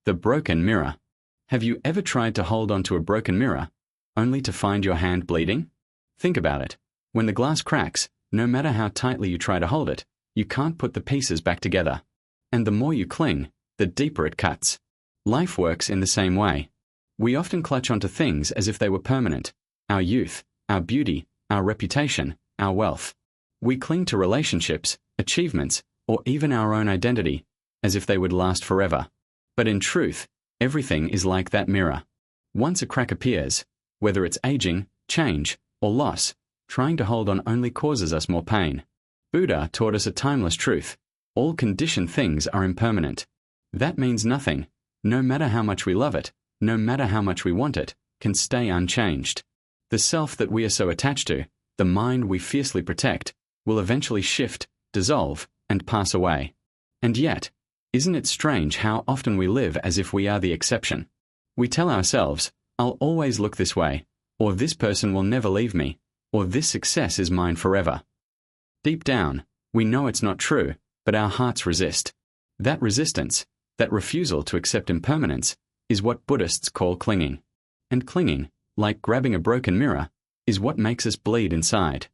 The broken mirror. Have you ever tried to hold onto a broken mirror, only to find your hand bleeding? Think about it. When the glass cracks, no matter how tightly you try to hold it, you can't put the pieces back together. And the more you cling, the deeper it cuts. Life works in the same way. We often clutch onto things as if they were permanent. Our youth, our beauty, our reputation, our wealth. We cling to relationships, achievements, or even our own identity, as if they would last forever. But in truth, everything is like that mirror. Once a crack appears, whether it's aging, change, or loss, trying to hold on only causes us more pain. Buddha taught us a timeless truth. All conditioned things are impermanent. That means nothing, no matter how much we love it, no matter how much we want it, can stay unchanged. The self that we are so attached to, the mind we fiercely protect, will eventually shift, dissolve, and pass away. And yet, isn't it strange how often we live as if we are the exception? We tell ourselves, I'll always look this way, or this person will never leave me, or this success is mine forever. Deep down, we know it's not true, but our hearts resist. That resistance, that refusal to accept impermanence, is what Buddhists call clinging. And clinging, like grabbing a broken mirror, is what makes us bleed inside.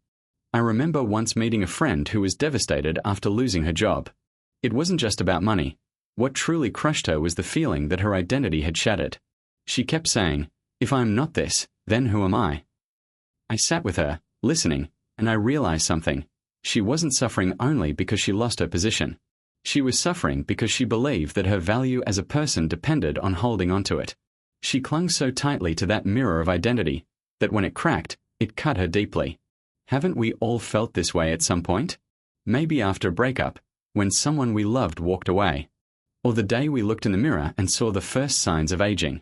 I remember once meeting a friend who was devastated after losing her job. It wasn't just about money. What truly crushed her was the feeling that her identity had shattered. She kept saying, "If I'm not this, then who am I?" I sat with her, listening, and I realized something. She wasn't suffering only because she lost her position. She was suffering because she believed that her value as a person depended on holding onto it. She clung so tightly to that mirror of identity that when it cracked, it cut her deeply. Haven't we all felt this way at some point? Maybe after a breakup, when someone we loved walked away. Or the day we looked in the mirror and saw the first signs of aging.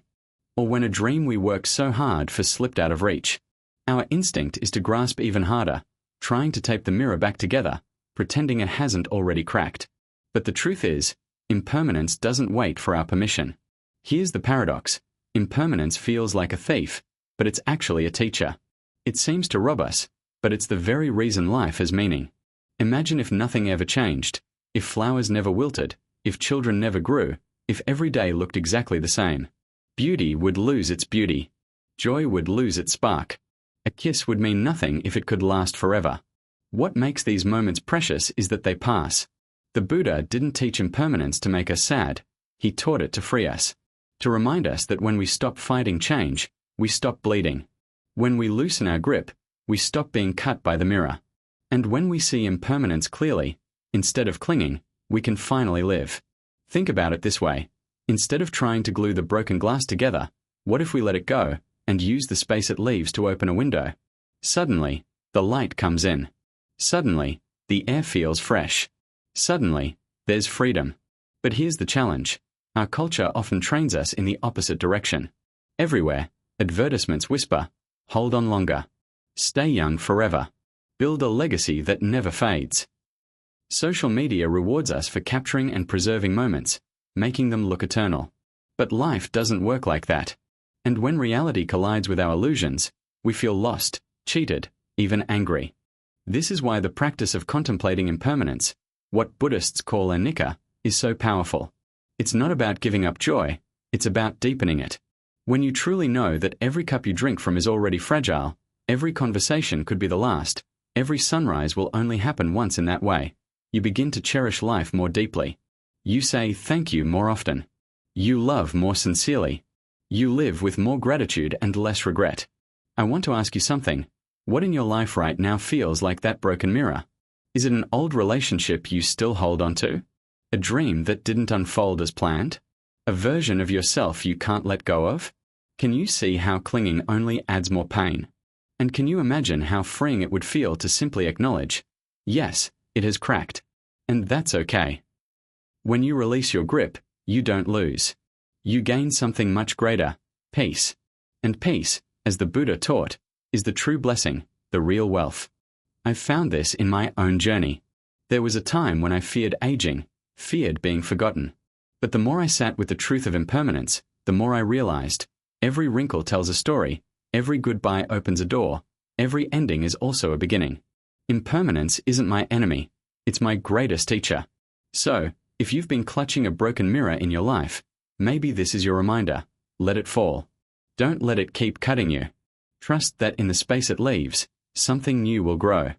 Or when a dream we worked so hard for slipped out of reach. Our instinct is to grasp even harder, trying to tape the mirror back together, pretending it hasn't already cracked. But the truth is, impermanence doesn't wait for our permission. Here's the paradox. Impermanence feels like a thief, but it's actually a teacher. It seems to rob us, but it's the very reason life has meaning. Imagine if nothing ever changed, if flowers never wilted, if children never grew, if every day looked exactly the same. Beauty would lose its beauty. Joy would lose its spark. A kiss would mean nothing if it could last forever. What makes these moments precious is that they pass. The Buddha didn't teach impermanence to make us sad. He taught it to free us. To remind us that when we stop fighting change, we stop bleeding. When we loosen our grip, we stop being cut by the mirror. And when we see impermanence clearly, instead of clinging, we can finally live. Think about it this way. Instead of trying to glue the broken glass together, what if we let it go and use the space it leaves to open a window? Suddenly, the light comes in. Suddenly, the air feels fresh. Suddenly, there's freedom. But here's the challenge. Our culture often trains us in the opposite direction. Everywhere, advertisements whisper, hold on longer. Stay young forever. Build a legacy that never fades. Social media rewards us for capturing and preserving moments, making them look eternal. But life doesn't work like that. And when reality collides with our illusions, we feel lost, cheated, even angry. This is why the practice of contemplating impermanence, what Buddhists call anicca, is so powerful. It's not about giving up joy, it's about deepening it. When you truly know that every cup you drink from is already fragile, every conversation could be the last, every sunrise will only happen once in that way, you begin to cherish life more deeply. You say thank you more often. You love more sincerely. You live with more gratitude and less regret. I want to ask you something. What in your life right now feels like that broken mirror? Is it an old relationship you still hold on to? A dream that didn't unfold as planned? A version of yourself you can't let go of? Can you see how clinging only adds more pain? And can you imagine how freeing it would feel to simply acknowledge, yes, it has cracked, and that's okay. When you release your grip, you don't lose. You gain something much greater, peace. And peace, as the Buddha taught, is the true blessing, the real wealth. I've found this in my own journey. There was a time when I feared aging, feared being forgotten. But the more I sat with the truth of impermanence, the more I realized, every wrinkle tells a story, every goodbye opens a door, every ending is also a beginning. Impermanence isn't my enemy, it's my greatest teacher. So, if you've been clutching a broken mirror in your life, Maybe this is your reminder. Let it fall. Don't let it keep cutting you. Trust that in the space it leaves, something new will grow.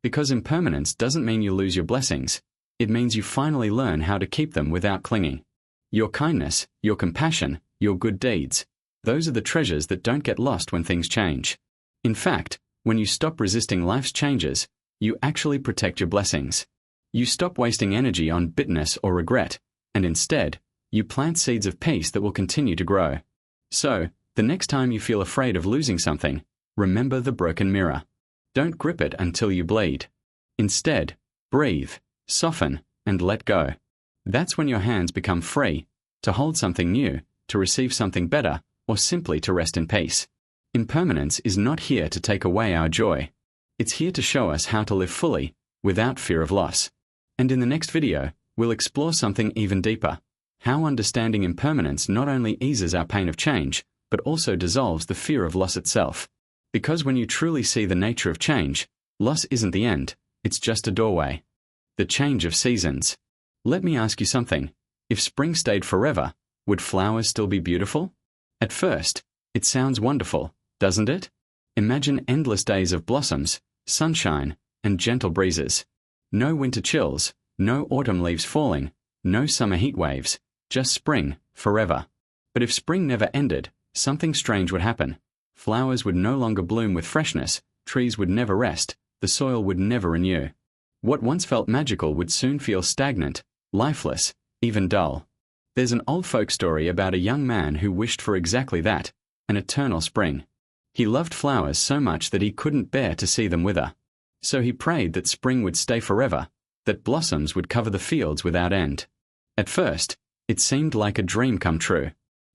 Because impermanence doesn't mean you lose your blessings. It means you finally learn how to keep them without clinging. Your kindness, your compassion, your good deeds, those are the treasures that don't get lost when things change. In fact, when you stop resisting life's changes, you actually protect your blessings. You stop wasting energy on bitterness or regret, and instead, you plant seeds of peace that will continue to grow. So, the next time you feel afraid of losing something, remember the broken mirror. Don't grip it until you bleed. Instead, breathe, soften, and let go. That's when your hands become free, to hold something new, to receive something better, or simply to rest in peace. Impermanence is not here to take away our joy. It's here to show us how to live fully, without fear of loss. And in the next video, we'll explore something even deeper: how understanding impermanence not only eases our pain of change, but also dissolves the fear of loss itself. Because when you truly see the nature of change, loss isn't the end, it's just a doorway. The change of seasons. Let me ask you something. If spring stayed forever, would flowers still be beautiful? At first, it sounds wonderful, doesn't it? Imagine endless days of blossoms, sunshine, and gentle breezes. No winter chills, no autumn leaves falling, no summer heat waves, just spring, forever. But if spring never ended, something strange would happen. Flowers would no longer bloom with freshness, trees would never rest, the soil would never renew. What once felt magical would soon feel stagnant, lifeless, even dull. There's an old folk story about a young man who wished for exactly that, an eternal spring. He loved flowers so much that he couldn't bear to see them wither. So he prayed that spring would stay forever, that blossoms would cover the fields without end. At first, it seemed like a dream come true.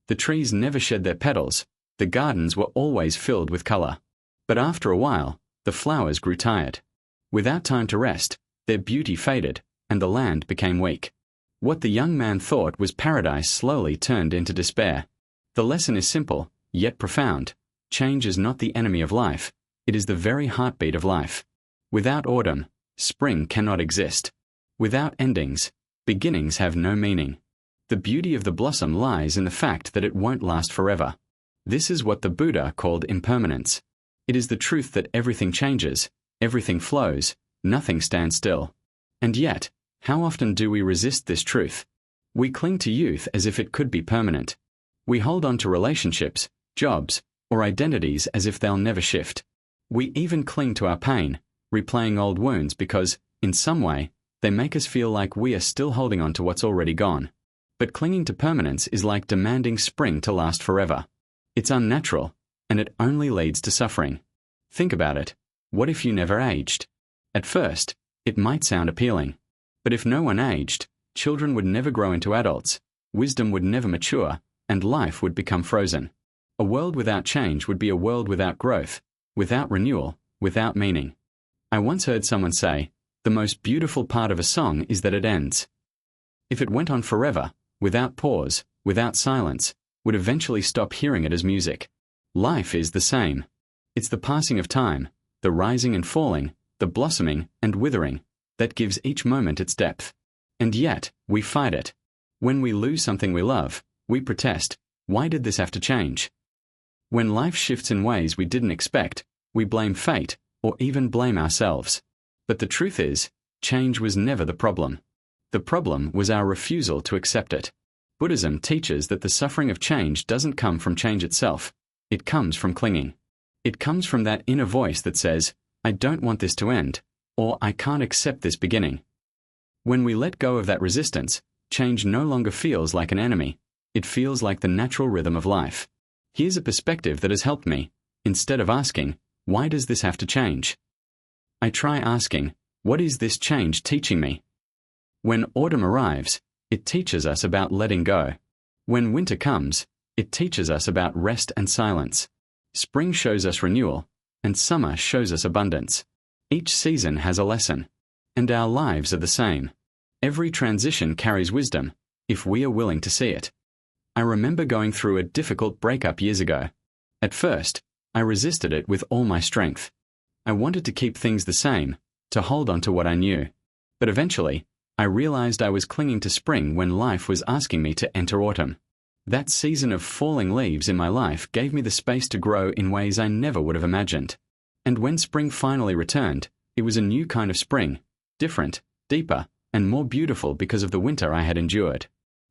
The trees never shed their petals, the gardens were always filled with color. But after a while, the flowers grew tired. Without time to rest, their beauty faded, and the land became weak. What the young man thought was paradise slowly turned into despair. The lesson is simple, yet profound. Change is not the enemy of life, it is the very heartbeat of life. Without autumn, spring cannot exist. Without endings, beginnings have no meaning. The beauty of the blossom lies in the fact that it won't last forever. This is what the Buddha called impermanence. It is the truth that everything changes, everything flows, nothing stands still. And yet, how often do we resist this truth? We cling to youth as if it could be permanent. We hold on to relationships, jobs, or identities as if they'll never shift. We even cling to our pain, replaying old wounds because, in some way, they make us feel like we are still holding on to what's already gone. But clinging to permanence is like demanding spring to last forever. It's unnatural, and it only leads to suffering. Think about it. What if you never aged? At first, it might sound appealing. But if no one aged, children would never grow into adults, wisdom would never mature, and life would become frozen. A world without change would be a world without growth, without renewal, without meaning. I once heard someone say, the most beautiful part of a song is that it ends. If it went on forever, without pause, without silence, would eventually stop hearing it as music. Life is the same. It's the passing of time, the rising and falling, the blossoming and withering, that gives each moment its depth. And yet, we fight it. When we lose something we love, we protest. Why did this have to change? When life shifts in ways we didn't expect, we blame fate, or even blame ourselves. But the truth is, change was never the problem. The problem was our refusal to accept it. Buddhism teaches that the suffering of change doesn't come from change itself. It comes from clinging. It comes from that inner voice that says, I don't want this to end, or I can't accept this beginning. When we let go of that resistance, change no longer feels like an enemy. It feels like the natural rhythm of life. Here's a perspective that has helped me. Instead of asking, why does this have to change? I try asking, what is this change teaching me? When autumn arrives, it teaches us about letting go. When winter comes, it teaches us about rest and silence. Spring shows us renewal, and summer shows us abundance. Each season has a lesson, and our lives are the same. Every transition carries wisdom, if we are willing to see it. I remember going through a difficult breakup years ago. At first, I resisted it with all my strength. I wanted to keep things the same, to hold on to what I knew. But eventually, I realized I was clinging to spring when life was asking me to enter autumn. That season of falling leaves in my life gave me the space to grow in ways I never would have imagined. And when spring finally returned, it was a new kind of spring, different, deeper, and more beautiful because of the winter I had endured.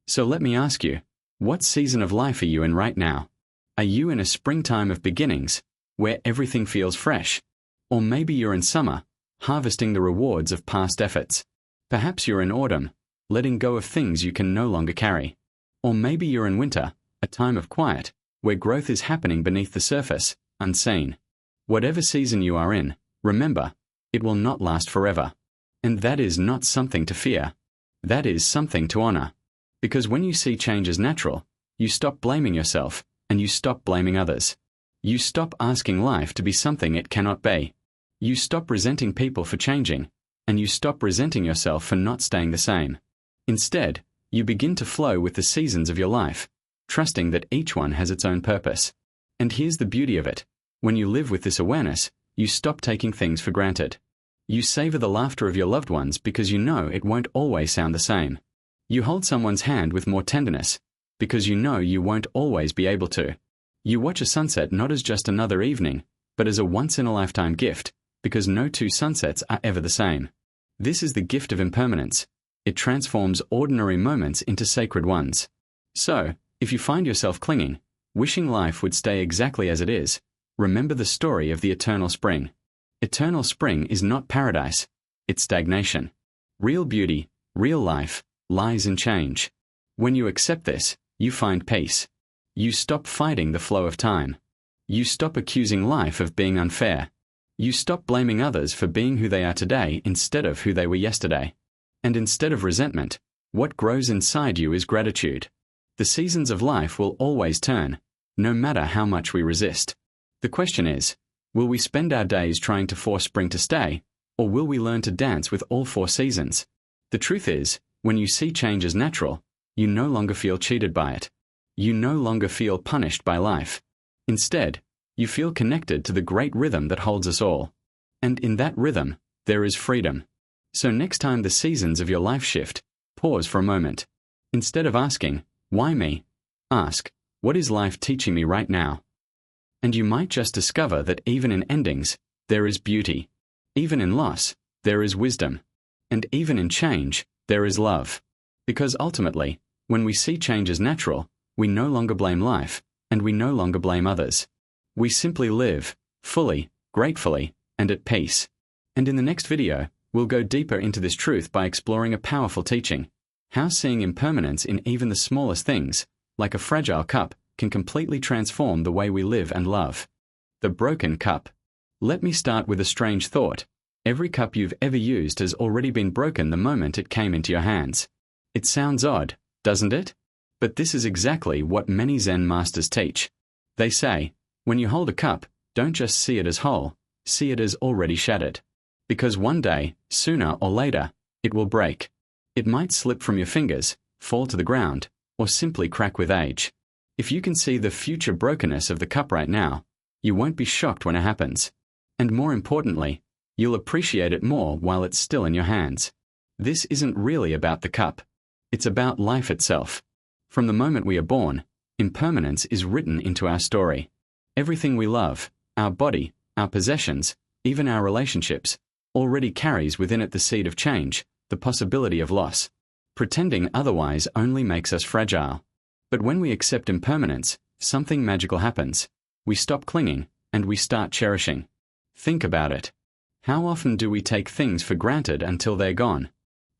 So let me ask you, what season of life are you in right now? Are you in a springtime of beginnings, where everything feels fresh? Or maybe you're in summer, harvesting the rewards of past efforts. Perhaps you're in autumn, letting go of things you can no longer carry. Or maybe you're in winter, a time of quiet, where growth is happening beneath the surface, unseen. Whatever season you are in, remember, it will not last forever. And that is not something to fear. That is something to honor. Because when you see change as natural, you stop blaming yourself, and you stop blaming others. You stop asking life to be something it cannot be. You stop resenting people for changing, and you stop resenting yourself for not staying the same. Instead, you begin to flow with the seasons of your life, trusting that each one has its own purpose. And here's the beauty of it. When you live with this awareness, you stop taking things for granted. You savor the laughter of your loved ones because you know it won't always sound the same. You hold someone's hand with more tenderness because you know you won't always be able to. You watch a sunset not as just another evening, but as a once-in-a-lifetime gift, because no two sunsets are ever the same. This is the gift of impermanence. It transforms ordinary moments into sacred ones. So, if you find yourself clinging, wishing life would stay exactly as it is, remember the story of the eternal spring. Eternal spring is not paradise, it's stagnation. Real beauty, real life, lies in change. When you accept this, you find peace. You stop fighting the flow of time. You stop accusing life of being unfair. You stop blaming others for being who they are today instead of who they were yesterday. And instead of resentment, what grows inside you is gratitude. The seasons of life will always turn, no matter how much we resist. The question is, will we spend our days trying to force spring to stay, or will we learn to dance with all four seasons? The truth is, when you see change as natural, you no longer feel cheated by it. You no longer feel punished by life. Instead, you feel connected to the great rhythm that holds us all. And in that rhythm, there is freedom. So next time the seasons of your life shift, pause for a moment. Instead of asking, why me? Ask, what is life teaching me right now? And you might just discover that even in endings, there is beauty. Even in loss, there is wisdom. And even in change, there is love. Because ultimately, when we see change as natural, we no longer blame life, and we no longer blame others. We simply live, fully, gratefully, and at peace. And in the next video, we'll go deeper into this truth by exploring a powerful teaching, how seeing impermanence in even the smallest things, like a fragile cup, can completely transform the way we live and love. The broken cup. Let me start with a strange thought. Every cup you've ever used has already been broken the moment it came into your hands. It sounds odd, doesn't it? But this is exactly what many Zen masters teach. They say, when you hold a cup, don't just see it as whole, see it as already shattered. Because one day, sooner or later, it will break. It might slip from your fingers, fall to the ground, or simply crack with age. If you can see the future brokenness of the cup right now, you won't be shocked when it happens. And more importantly, you'll appreciate it more while it's still in your hands. This isn't really about the cup. It's about life itself. From the moment we are born, impermanence is written into our story. Everything we love, our body, our possessions, even our relationships, already carries within it the seed of change, the possibility of loss. Pretending otherwise only makes us fragile. But when we accept impermanence, something magical happens. We stop clinging, and we start cherishing. Think about it. How often do we take things for granted until they're gone?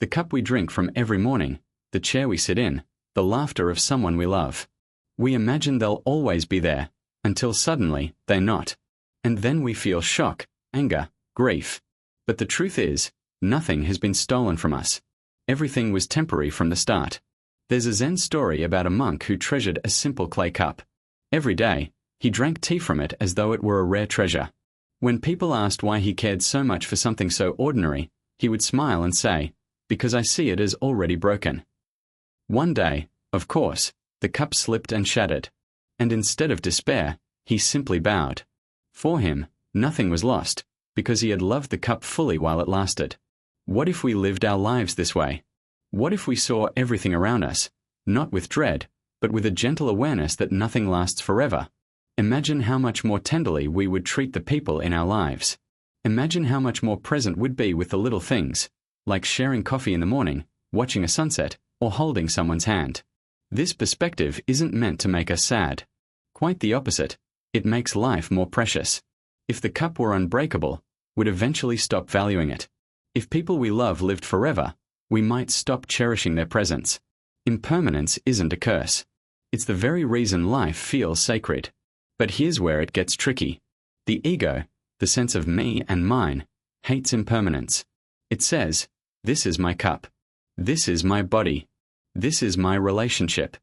The cup we drink from every morning, the chair we sit in, the laughter of someone we love. We imagine they'll always be there, until suddenly they're not. And then we feel shock, anger, grief. But the truth is, nothing has been stolen from us. Everything was temporary from the start. There's a Zen story about a monk who treasured a simple clay cup. Every day, he drank tea from it as though it were a rare treasure. When people asked why he cared so much for something so ordinary, he would smile and say, "Because I see it as already broken." One day, of course, the cup slipped and shattered. And instead of despair, he simply bowed. For him, nothing was lost, because he had loved the cup fully while it lasted. What if we lived our lives this way? What if we saw everything around us, not with dread, but with a gentle awareness that nothing lasts forever. Imagine how much more tenderly we would treat the people in our lives. Imagine how much more present we'd be with the little things, like sharing coffee in the morning, watching a sunset, or holding someone's hand. This perspective isn't meant to make us sad. Quite the opposite. It makes life more precious. If the cup were unbreakable, we'd eventually stop valuing it. If people we love lived forever, we might stop cherishing their presence. Impermanence isn't a curse. It's the very reason life feels sacred. But here's where it gets tricky. The ego, the sense of me and mine, hates impermanence. It says, "This is my cup. This is my body. This is my relationship.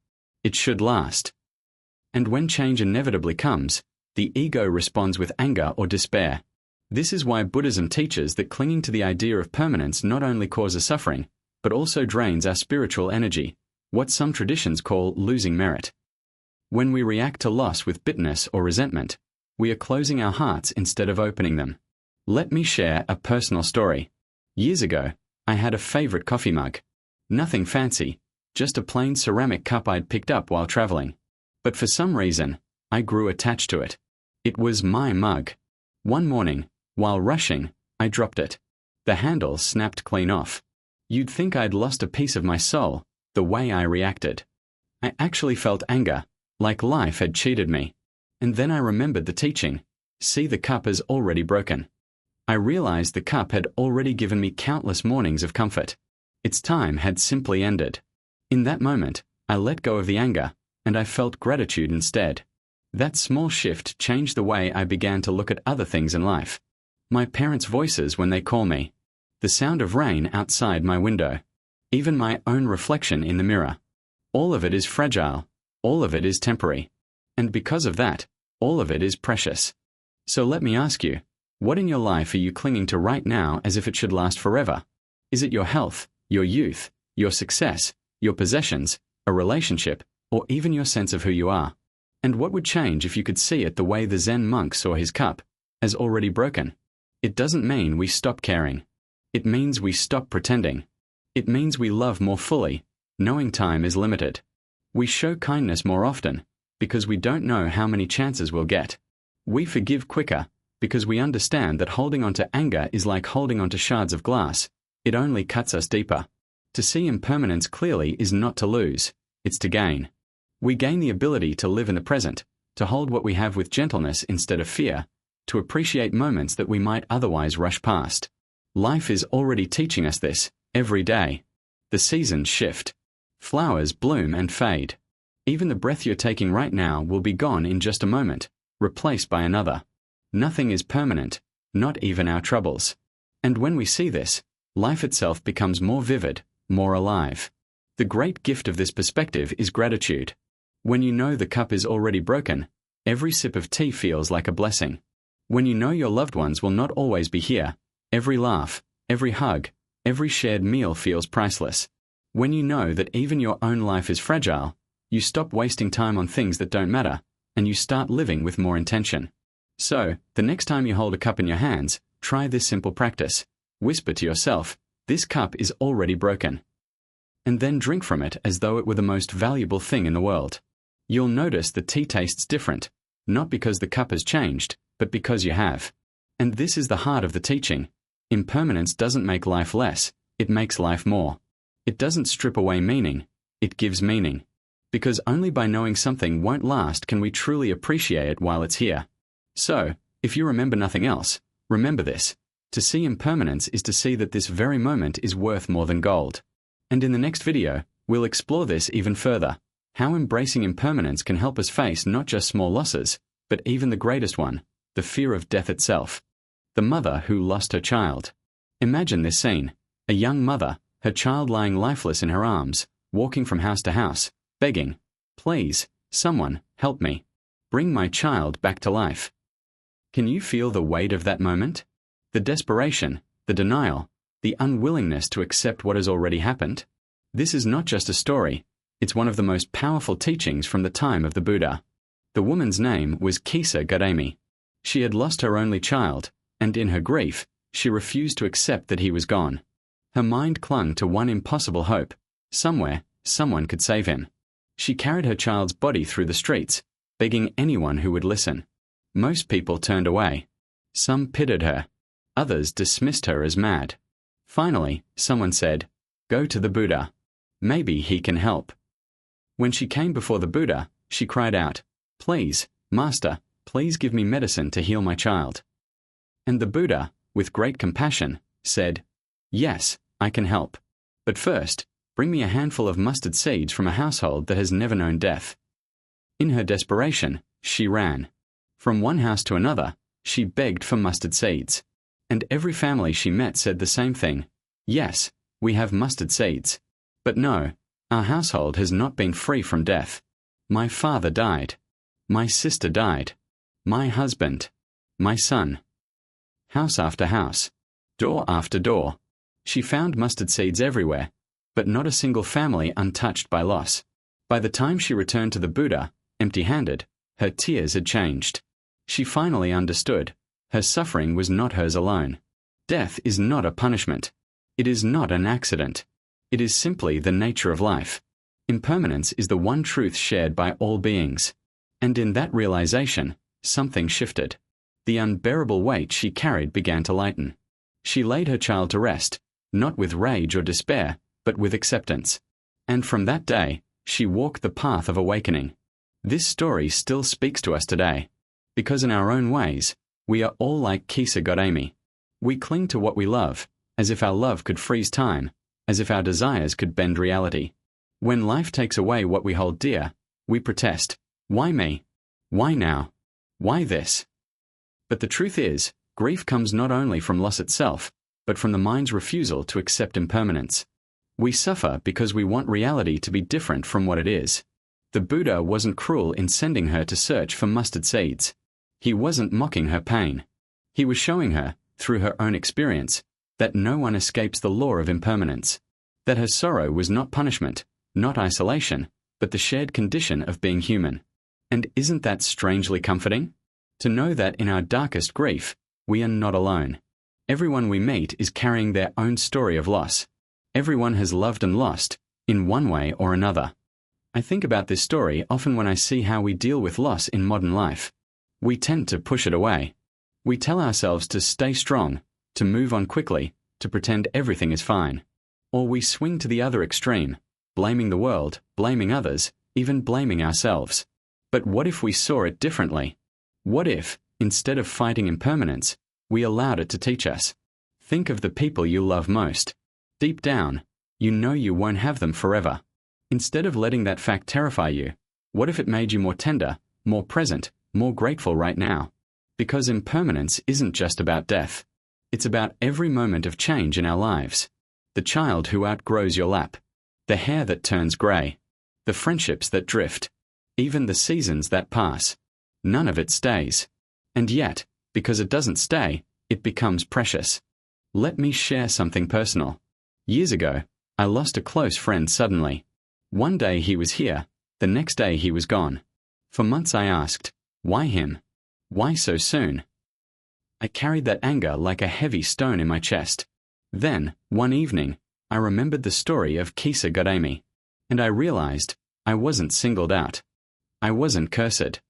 It should last." And when change inevitably comes, the ego responds with anger or despair. This is why Buddhism teaches that clinging to the idea of permanence not only causes suffering, but also drains our spiritual energy, what some traditions call losing merit. When we react to loss with bitterness or resentment, we are closing our hearts instead of opening them. Let me share a personal story. Years ago, I had a favorite coffee mug. Nothing fancy, just a plain ceramic cup I'd picked up while traveling. But for some reason, I grew attached to it. It was my mug. One morning, while rushing, I dropped it. The handle snapped clean off. You'd think I'd lost a piece of my soul, the way I reacted. I actually felt anger, like life had cheated me. And then I remembered the teaching, see the cup as already broken. I realized the cup had already given me countless mornings of comfort. Its time had simply ended. In that moment, I let go of the anger, and I felt gratitude instead. That small shift changed the way I began to look at other things in life. My parents' voices when they call me, the sound of rain outside my window, even my own reflection in the mirror. All of it is fragile, all of it is temporary. And because of that, all of it is precious. So let me ask you, what in your life are you clinging to right now as if it should last forever? Is it your health, your youth, your success, your possessions, a relationship, or even your sense of who you are? And what would change if you could see it the way the Zen monk saw his cup, as already broken? It doesn't mean we stop caring. It means we stop pretending. It means we love more fully, knowing time is limited. We show kindness more often, because we don't know how many chances we'll get. We forgive quicker, because we understand that holding on to anger is like holding on to shards of glass. It only cuts us deeper. To see impermanence clearly is not to lose, it's to gain. We gain the ability to live in the present, to hold what we have with gentleness instead of fear, to appreciate moments that we might otherwise rush past. Life is already teaching us this, every day. The seasons shift. Flowers bloom and fade. Even the breath you're taking right now will be gone in just a moment, replaced by another. Nothing is permanent, not even our troubles. And when we see this, life itself becomes more vivid, more alive. The great gift of this perspective is gratitude. When you know the cup is already broken, every sip of tea feels like a blessing. When you know your loved ones will not always be here, every laugh, every hug, every shared meal feels priceless. When you know that even your own life is fragile, you stop wasting time on things that don't matter, and you start living with more intention. So, the next time you hold a cup in your hands, try this simple practice. Whisper to yourself, "This cup is already broken." And then drink from it as though it were the most valuable thing in the world. You'll notice the tea tastes different, not because the cup has changed, but because you have. And this is the heart of the teaching. Impermanence doesn't make life less, it makes life more. It doesn't strip away meaning, it gives meaning. Because only by knowing something won't last can we truly appreciate it while it's here. So, if you remember nothing else, remember this. To see impermanence is to see that this very moment is worth more than gold. And in the next video, we'll explore this even further. How embracing impermanence can help us face not just small losses, but even the greatest one, the fear of death itself. The mother who lost her child. Imagine this scene. A young mother, her child lying lifeless in her arms, walking from house to house, begging, "Please, someone, help me. Bring my child back to life." Can you feel the weight of that moment? The desperation, the denial, the unwillingness to accept what has already happened? This is not just a story, it's one of the most powerful teachings from the time of the Buddha. The woman's name was Kisa Garemi. She had lost her only child, and in her grief, she refused to accept that he was gone. Her mind clung to one impossible hope. Somewhere, someone could save him. She carried her child's body through the streets, begging anyone who would listen. Most people turned away. Some pitied her. Others dismissed her as mad. Finally, someone said, "Go to the Buddha. Maybe he can help." When she came before the Buddha, she cried out, "Please, Master, please give me medicine to heal my child." And the Buddha, with great compassion, said, "Yes, I can help. But first, bring me a handful of mustard seeds from a household that has never known death." In her desperation, she ran. From one house to another, she begged for mustard seeds. And every family she met said the same thing. "Yes, we have mustard seeds. But no, our household has not been free from death. My father died. My sister died. My husband. My son." House after house. Door after door. She found mustard seeds everywhere, but not a single family untouched by loss. By the time she returned to the Buddha, empty-handed, her tears had changed. She finally understood. Her suffering was not hers alone. Death is not a punishment. It is not an accident. It is simply the nature of life. Impermanence is the one truth shared by all beings. And in that realization, something shifted. The unbearable weight she carried began to lighten. She laid her child to rest, not with rage or despair, but with acceptance. And from that day, she walked the path of awakening. This story still speaks to us today, because in our own ways, we are all like Kisa. We cling to what we love, as if our love could freeze time, as if our desires could bend reality. When life takes away what we hold dear, we protest. Why me? Why now? Why this? But the truth is, grief comes not only from loss itself, but from the mind's refusal to accept impermanence. We suffer because we want reality to be different from what it is. The Buddha wasn't cruel in sending her to search for mustard seeds. He wasn't mocking her pain. He was showing her, through her own experience, that no one escapes the law of impermanence, that her sorrow was not punishment, not isolation, but the shared condition of being human. And isn't that strangely comforting? To know that in our darkest grief, we are not alone. Everyone we meet is carrying their own story of loss. Everyone has loved and lost, in one way or another. I think about this story often when I see how we deal with loss in modern life. We tend to push it away. We tell ourselves to stay strong, to move on quickly, to pretend everything is fine. Or we swing to the other extreme, blaming the world, blaming others, even blaming ourselves. But what if we saw it differently? What if, instead of fighting impermanence, we allowed it to teach us? Think of the people you love most. Deep down, you know you won't have them forever. Instead of letting that fact terrify you, what if it made you more tender, more present, more grateful right now? Because impermanence isn't just about death. It's about every moment of change in our lives. The child who outgrows your lap. The hair that turns grey. The friendships that drift. Even the seasons that pass. None of it stays. And yet, because it doesn't stay, it becomes precious. Let me share something personal. Years ago, I lost a close friend suddenly. One day he was here, the next day he was gone. For months I asked, why him? Why so soon? I carried that anger like a heavy stone in my chest. Then, one evening, I remembered the story of Kisa, and I realized I wasn't singled out. I wasn't cursed.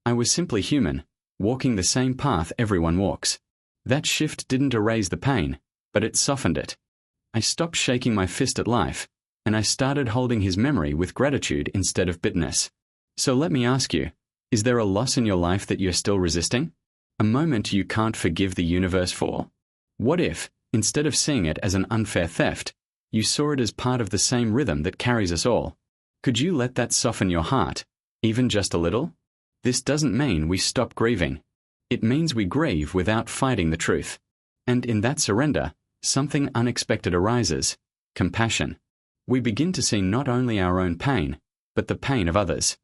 I was simply human, walking the same path everyone walks. That shift didn't erase the pain, but it softened it. I stopped shaking my fist at life, and I started holding his memory with gratitude instead of bitterness. So let me ask you, is there a loss in your life that you're still resisting? A moment you can't forgive the universe for? What if, instead of seeing it as an unfair theft, you saw it as part of the same rhythm that carries us all? Could you let that soften your heart, even just a little? This doesn't mean we stop grieving. It means we grieve without fighting the truth. And in that surrender, something unexpected arises: compassion. We begin to see not only our own pain, but the pain of others.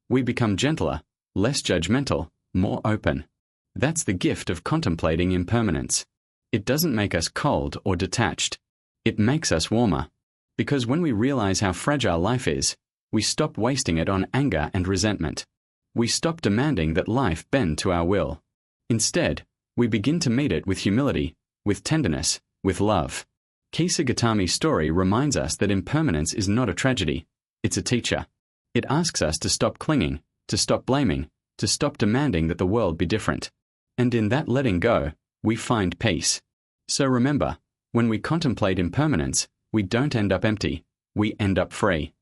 We become gentler, less judgmental, more open. That's the gift of contemplating impermanence. It doesn't make us cold or detached. It makes us warmer. Because when we realize how fragile life is, we stop wasting it on anger and resentment. We stop demanding that life bend to our will. Instead, we begin to meet it with humility, with tenderness, with love. Kisa story reminds us that impermanence is not a tragedy, it's a teacher. It asks us to stop clinging, to stop blaming, to stop demanding that the world be different. And in that letting go, we find peace. So remember, when we contemplate impermanence, we don't end up empty, we end up free.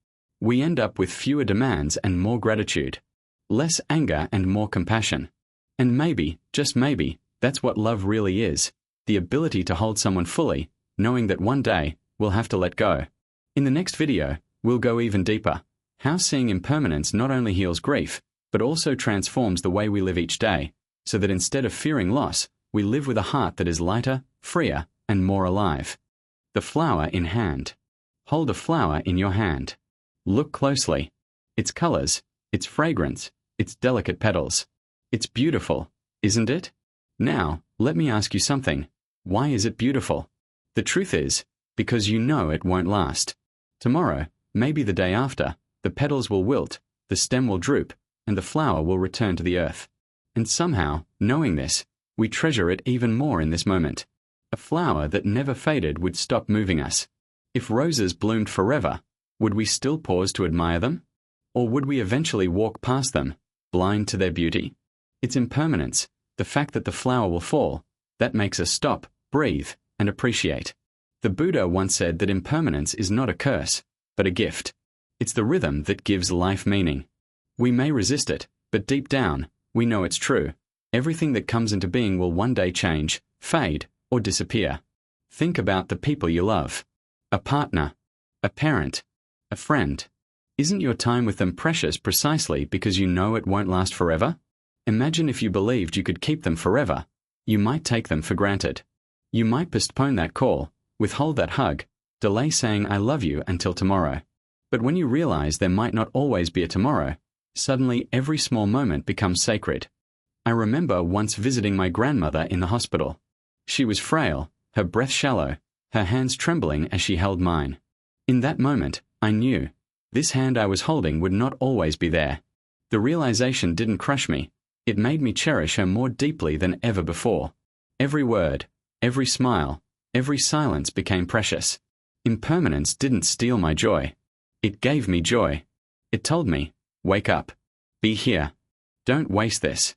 We end up with fewer demands and more gratitude, less anger and more compassion. And maybe, just maybe, that's what love really is, the ability to hold someone fully, knowing that one day, we'll have to let go. In the next video, we'll go even deeper. How seeing impermanence not only heals grief, but also transforms the way we live each day, so that instead of fearing loss, we live with a heart that is lighter, freer, and more alive. The flower in hand. Hold a flower in your hand. Look closely. Its colors, its fragrance, its delicate petals. It's beautiful, isn't it? Now, let me ask you something. Why is it beautiful? The truth is, because you know it won't last. Tomorrow, maybe the day after, the petals will wilt, the stem will droop, and the flower will return to the earth. And somehow, knowing this, we treasure it even more in this moment. A flower that never faded would stop moving us. If roses bloomed forever, would we still pause to admire them? Or would we eventually walk past them, blind to their beauty? It's impermanence, the fact that the flower will fall, that makes us stop, breathe, and appreciate. The Buddha once said that impermanence is not a curse, but a gift. It's the rhythm that gives life meaning. We may resist it, but deep down, we know it's true. Everything that comes into being will one day change, fade, or disappear. Think about the people you love. A partner, a parent, a friend. Isn't your time with them precious precisely because you know it won't last forever? Imagine if you believed you could keep them forever. You might take them for granted. You might postpone that call, withhold that hug, delay saying I love you until tomorrow. But when you realize there might not always be a tomorrow, suddenly every small moment becomes sacred. I remember once visiting my grandmother in the hospital. She was frail, her breath shallow, her hands trembling as she held mine. In that moment, I knew this hand I was holding would not always be there. The realization didn't crush me. It made me cherish her more deeply than ever before. Every word, every smile, every silence became precious. Impermanence didn't steal my joy. It gave me joy. It told me, wake up. Be here. Don't waste this.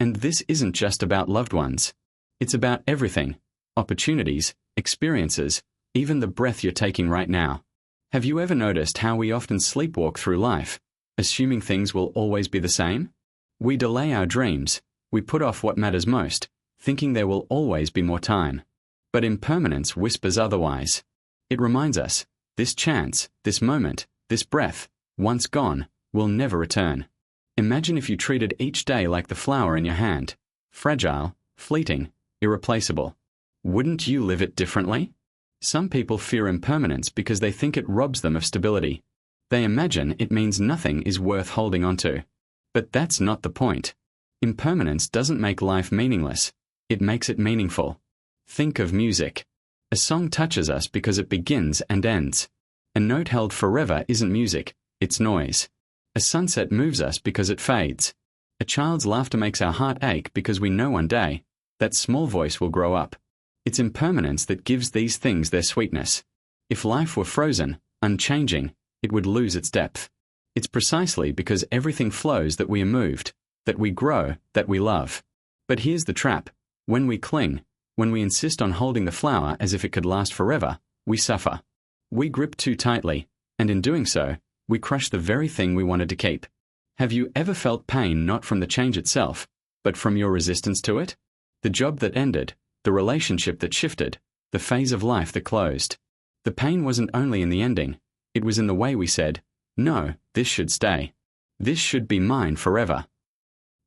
And this isn't just about loved ones. It's about everything. Opportunities, experiences, even the breath you're taking right now. Have you ever noticed how we often sleepwalk through life, assuming things will always be the same? We delay our dreams, we put off what matters most, thinking there will always be more time. But impermanence whispers otherwise. It reminds us, this chance, this moment, this breath, once gone, will never return. Imagine if you treated each day like the flower in your hand, fragile, fleeting, irreplaceable. Wouldn't you live it differently? Some people fear impermanence because they think it robs them of stability. They imagine it means nothing is worth holding onto. But that's not the point. Impermanence doesn't make life meaningless. It makes it meaningful. Think of music. A song touches us because it begins and ends. A note held forever isn't music, it's noise. A sunset moves us because it fades. A child's laughter makes our heart ache because we know one day that small voice will grow up. It's impermanence that gives these things their sweetness. If life were frozen, unchanging, it would lose its depth. It's precisely because everything flows that we are moved, that we grow, that we love. But here's the trap. When we cling, when we insist on holding the flower as if it could last forever, we suffer. We grip too tightly, and in doing so, we crush the very thing we wanted to keep. Have you ever felt pain not from the change itself, but from your resistance to it? The job that ended, the relationship that shifted, the phase of life that closed. The pain wasn't only in the ending, it was in the way we said, no, this should stay. This should be mine forever.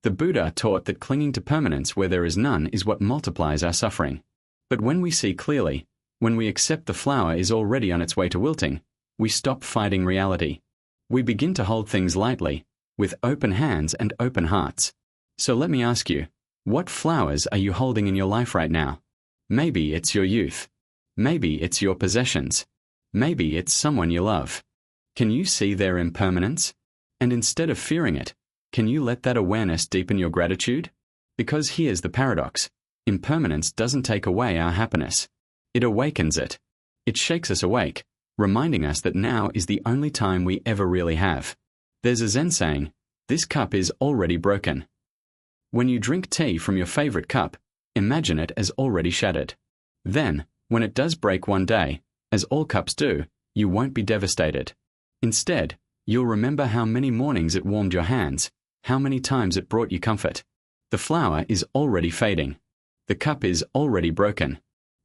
The Buddha taught that clinging to permanence where there is none is what multiplies our suffering. But when we see clearly, when we accept the flower is already on its way to wilting, we stop fighting reality. We begin to hold things lightly, with open hands and open hearts. So let me ask you, what flowers are you holding in your life right now? Maybe it's your youth. Maybe it's your possessions. Maybe it's someone you love. Can you see their impermanence? And instead of fearing it, can you let that awareness deepen your gratitude? Because here's the paradox. Impermanence doesn't take away our happiness. It awakens it. It shakes us awake, reminding us that now is the only time we ever really have. There's a Zen saying, "This cup is already broken." When you drink tea from your favorite cup, imagine it as already shattered. Then, when it does break one day, as all cups do, you won't be devastated. Instead, you'll remember how many mornings it warmed your hands, how many times it brought you comfort. The flower is already fading. The cup is already broken.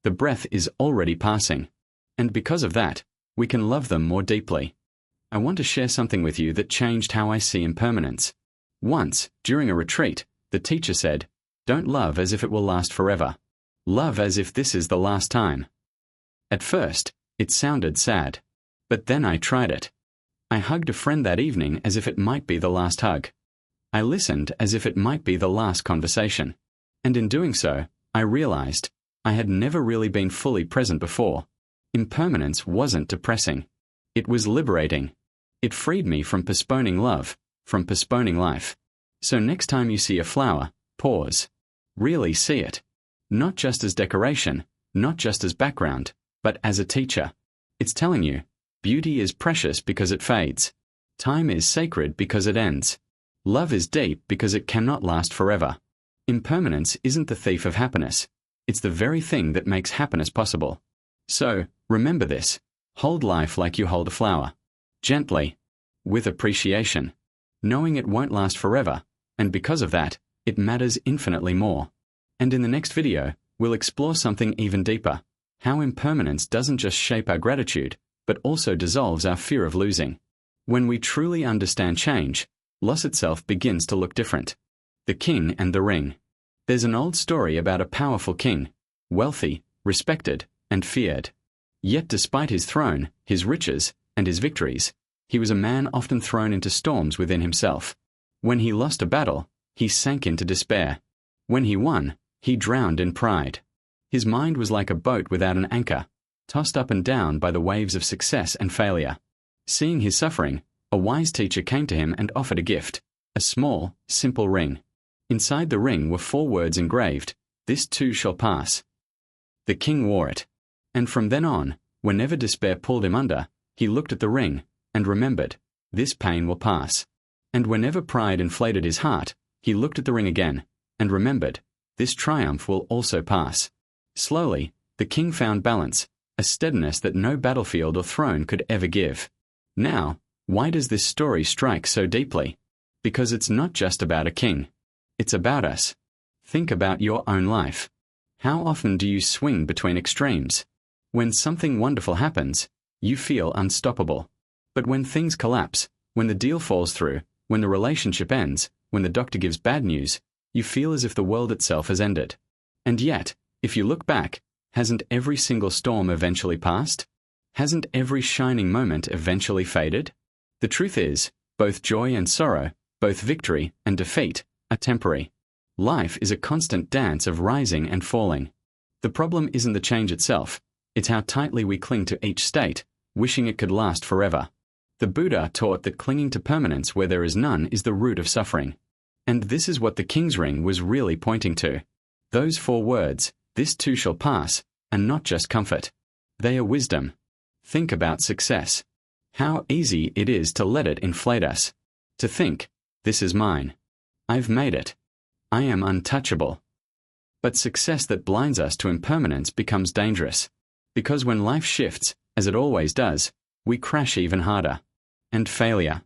The breath is already passing. And because of that, we can love them more deeply. I want to share something with you that changed how I see impermanence. Once, during a retreat, the teacher said, "Don't love as if it will last forever. Love as if this is the last time." At first, it sounded sad. But then I tried it. I hugged a friend that evening as if it might be the last hug. I listened as if it might be the last conversation. And in doing so, I realized I had never really been fully present before. Impermanence wasn't depressing. It was liberating. It freed me from postponing love, from postponing life. So next time you see a flower, pause. Really see it. Not just as decoration, not just as background, but as a teacher. It's telling you, beauty is precious because it fades. Time is sacred because it ends. Love is deep because it cannot last forever. Impermanence isn't the thief of happiness. It's the very thing that makes happiness possible. So, remember this. Hold life like you hold a flower. Gently. With appreciation. Knowing it won't last forever, and because of that, it matters infinitely more. And in the next video, we'll explore something even deeper. How impermanence doesn't just shape our gratitude, but also dissolves our fear of losing. When we truly understand change, loss itself begins to look different. The King and the Ring. There's an old story about a powerful king, wealthy, respected, and feared. Yet despite his throne, his riches, and his victories, he was a man often thrown into storms within himself. When he lost a battle, he sank into despair. When he won, he drowned in pride. His mind was like a boat without an anchor, tossed up and down by the waves of success and failure. Seeing his suffering, a wise teacher came to him and offered a gift, a small, simple ring. Inside the ring were 4 words engraved, "This too shall pass." The king wore it. And from then on, whenever despair pulled him under, he looked at the ring and remembered, "This pain will pass." And whenever pride inflated his heart, he looked at the ring again and remembered, "This triumph will also pass." Slowly, the king found balance, a steadiness that no battlefield or throne could ever give. Now, why does this story strike so deeply? Because it's not just about a king. It's about us. Think about your own life. How often do you swing between extremes? When something wonderful happens, you feel unstoppable. But when things collapse, when the deal falls through, when the relationship ends, when the doctor gives bad news, you feel as if the world itself has ended. And yet, if you look back, hasn't every single storm eventually passed? Hasn't every shining moment eventually faded? The truth is, both joy and sorrow, both victory and defeat, are temporary. Life is a constant dance of rising and falling. The problem isn't the change itself, it's how tightly we cling to each state, wishing it could last forever. The Buddha taught that clinging to permanence where there is none is the root of suffering. And this is what the King's Ring was really pointing to. Those 4 words, "This too shall pass," are not just comfort. They are wisdom. Think about success. How easy it is to let it inflate us. To think, "This is mine. I've made it. I am untouchable." But success that blinds us to impermanence becomes dangerous. Because when life shifts, as it always does, we crash even harder. And failure.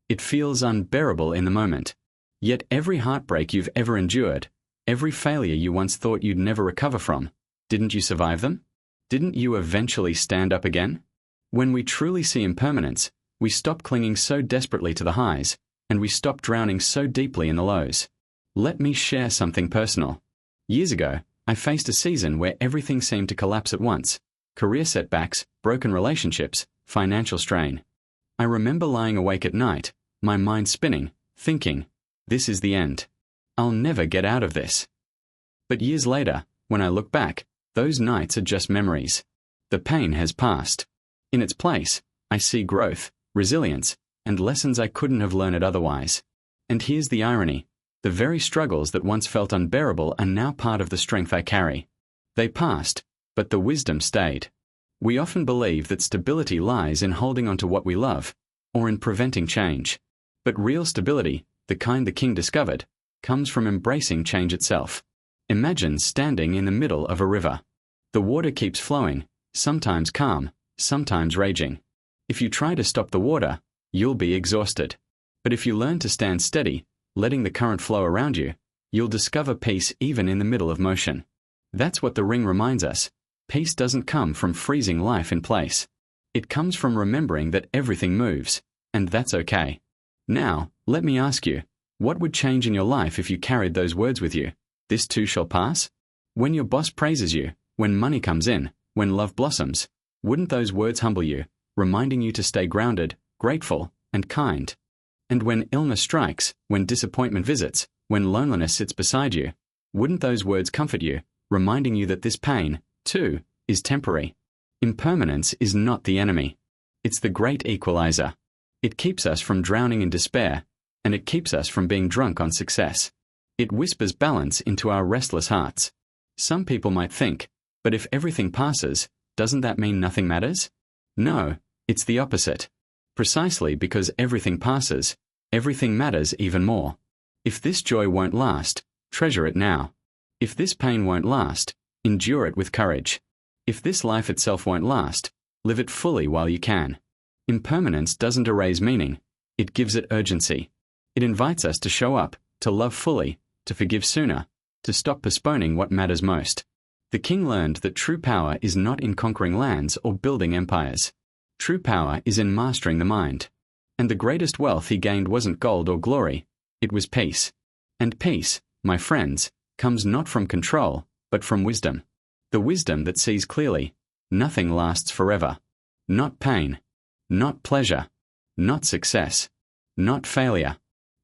It feels unbearable in the moment. Yet every heartbreak you've ever endured, every failure you once thought you'd never recover from, didn't you survive them? Didn't you eventually stand up again? When we truly see impermanence, we stop clinging so desperately to the highs, and we stop drowning so deeply in the lows. Let me share something personal. Years ago, I faced a season where everything seemed to collapse at once. Career setbacks, broken relationships, financial strain. I remember lying awake at night, my mind spinning, thinking, "This is the end. I'll never get out of this." But years later, when I look back, those nights are just memories. The pain has passed. In its place, I see growth, resilience, and lessons I couldn't have learned otherwise. And here's the irony. The very struggles that once felt unbearable are now part of the strength I carry. They passed, but the wisdom stayed. We often believe that stability lies in holding on to what we love, or in preventing change. But real stability, the kind the king discovered, comes from embracing change itself. Imagine standing in the middle of a river. The water keeps flowing, sometimes calm, sometimes raging. If you try to stop the water, you'll be exhausted. But if you learn to stand steady, letting the current flow around you, you'll discover peace even in the middle of motion. That's what the ring reminds us. Peace doesn't come from freezing life in place. It comes from remembering that everything moves, and that's okay. Now, let me ask you, what would change in your life if you carried those words with you? This too shall pass? When your boss praises you, when money comes in, when love blossoms, wouldn't those words humble you, reminding you to stay grounded, grateful, and kind? And when illness strikes, when disappointment visits, when loneliness sits beside you, wouldn't those words comfort you, reminding you that this pain, too, is temporary? Impermanence is not the enemy. It's the great equalizer. It keeps us from drowning in despair, and it keeps us from being drunk on success. It whispers balance into our restless hearts. Some people might think, but if everything passes, doesn't that mean nothing matters? No, it's the opposite. Precisely because everything passes, everything matters even more. If this joy won't last, treasure it now. If this pain won't last, endure it with courage. If this life itself won't last, live it fully while you can. Impermanence doesn't erase meaning, it gives it urgency. It invites us to show up, to love fully, to forgive sooner, to stop postponing what matters most. The king learned that true power is not in conquering lands or building empires. True power is in mastering the mind. And the greatest wealth he gained wasn't gold or glory, it was peace. And peace, my friends, comes not from control, but from wisdom. The wisdom that sees clearly. Nothing lasts forever. Not pain. Not pleasure. Not success. Not failure.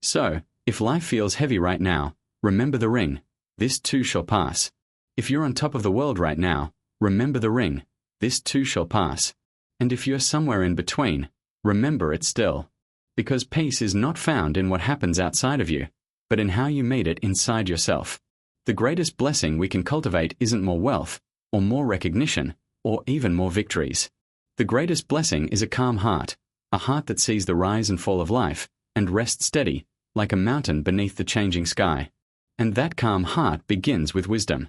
So, if life feels heavy right now, remember the ring. This too shall pass. If you're on top of the world right now, remember the ring. This too shall pass. And if you're somewhere in between, remember it still. Because peace is not found in what happens outside of you, but in how you meet it inside yourself. The greatest blessing we can cultivate isn't more wealth, or more recognition, or even more victories. The greatest blessing is a calm heart, a heart that sees the rise and fall of life, and rests steady, like a mountain beneath the changing sky. And that calm heart begins with wisdom,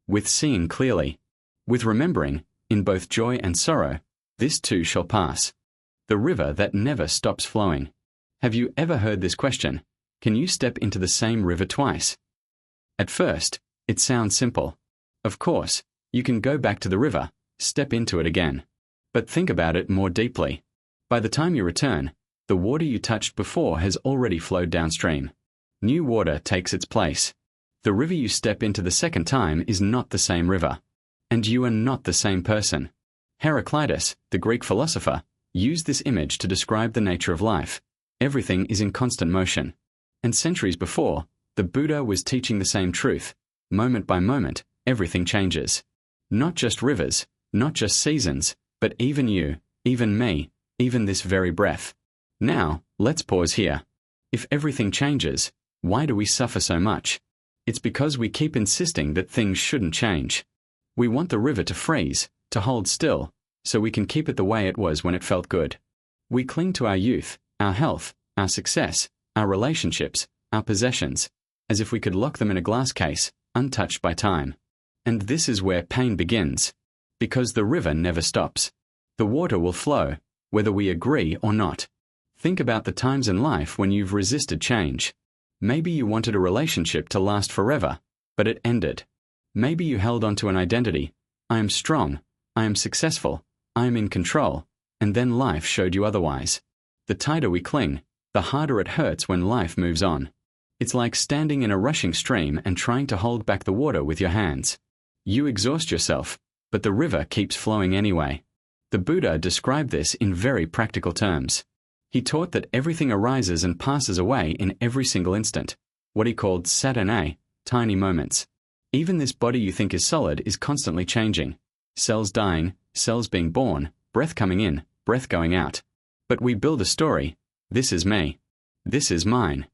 with seeing clearly, with remembering, in both joy and sorrow, this too shall pass. The river that never stops flowing. Have you ever heard this question? Can you step into the same river twice? At first, it sounds simple. Of course, you can go back to the river, step into it again. But think about it more deeply. By the time you return, the water you touched before has already flowed downstream. New water takes its place. The river you step into the second time is not the same river. And you are not the same person. Heraclitus, the Greek philosopher, used this image to describe the nature of life. Everything is in constant motion. And centuries before, the Buddha was teaching the same truth. Moment by moment, everything changes. Not just rivers, not just seasons, but even you, even me, even this very breath. Now, let's pause here. If everything changes, why do we suffer so much? It's because we keep insisting that things shouldn't change. We want the river to freeze, to hold still, so we can keep it the way it was when it felt good. We cling to our youth, our health, our success, our relationships, our possessions, as if we could lock them in a glass case, untouched by time. And this is where pain begins. Because the river never stops. The water will flow, whether we agree or not. Think about the times in life when you've resisted change. Maybe you wanted a relationship to last forever, but it ended. Maybe you held on to an identity. I am strong, I am successful, I am in control, and then life showed you otherwise. The tighter we cling, the harder it hurts when life moves on. It's like standing in a rushing stream and trying to hold back the water with your hands. You exhaust yourself, but the river keeps flowing anyway. The Buddha described this in very practical terms. He taught that everything arises and passes away in every single instant, what he called sadhana, tiny moments. Even this body you think is solid is constantly changing. Cells dying, cells being born, breath coming in, breath going out. But we build a story. This is me. This is mine.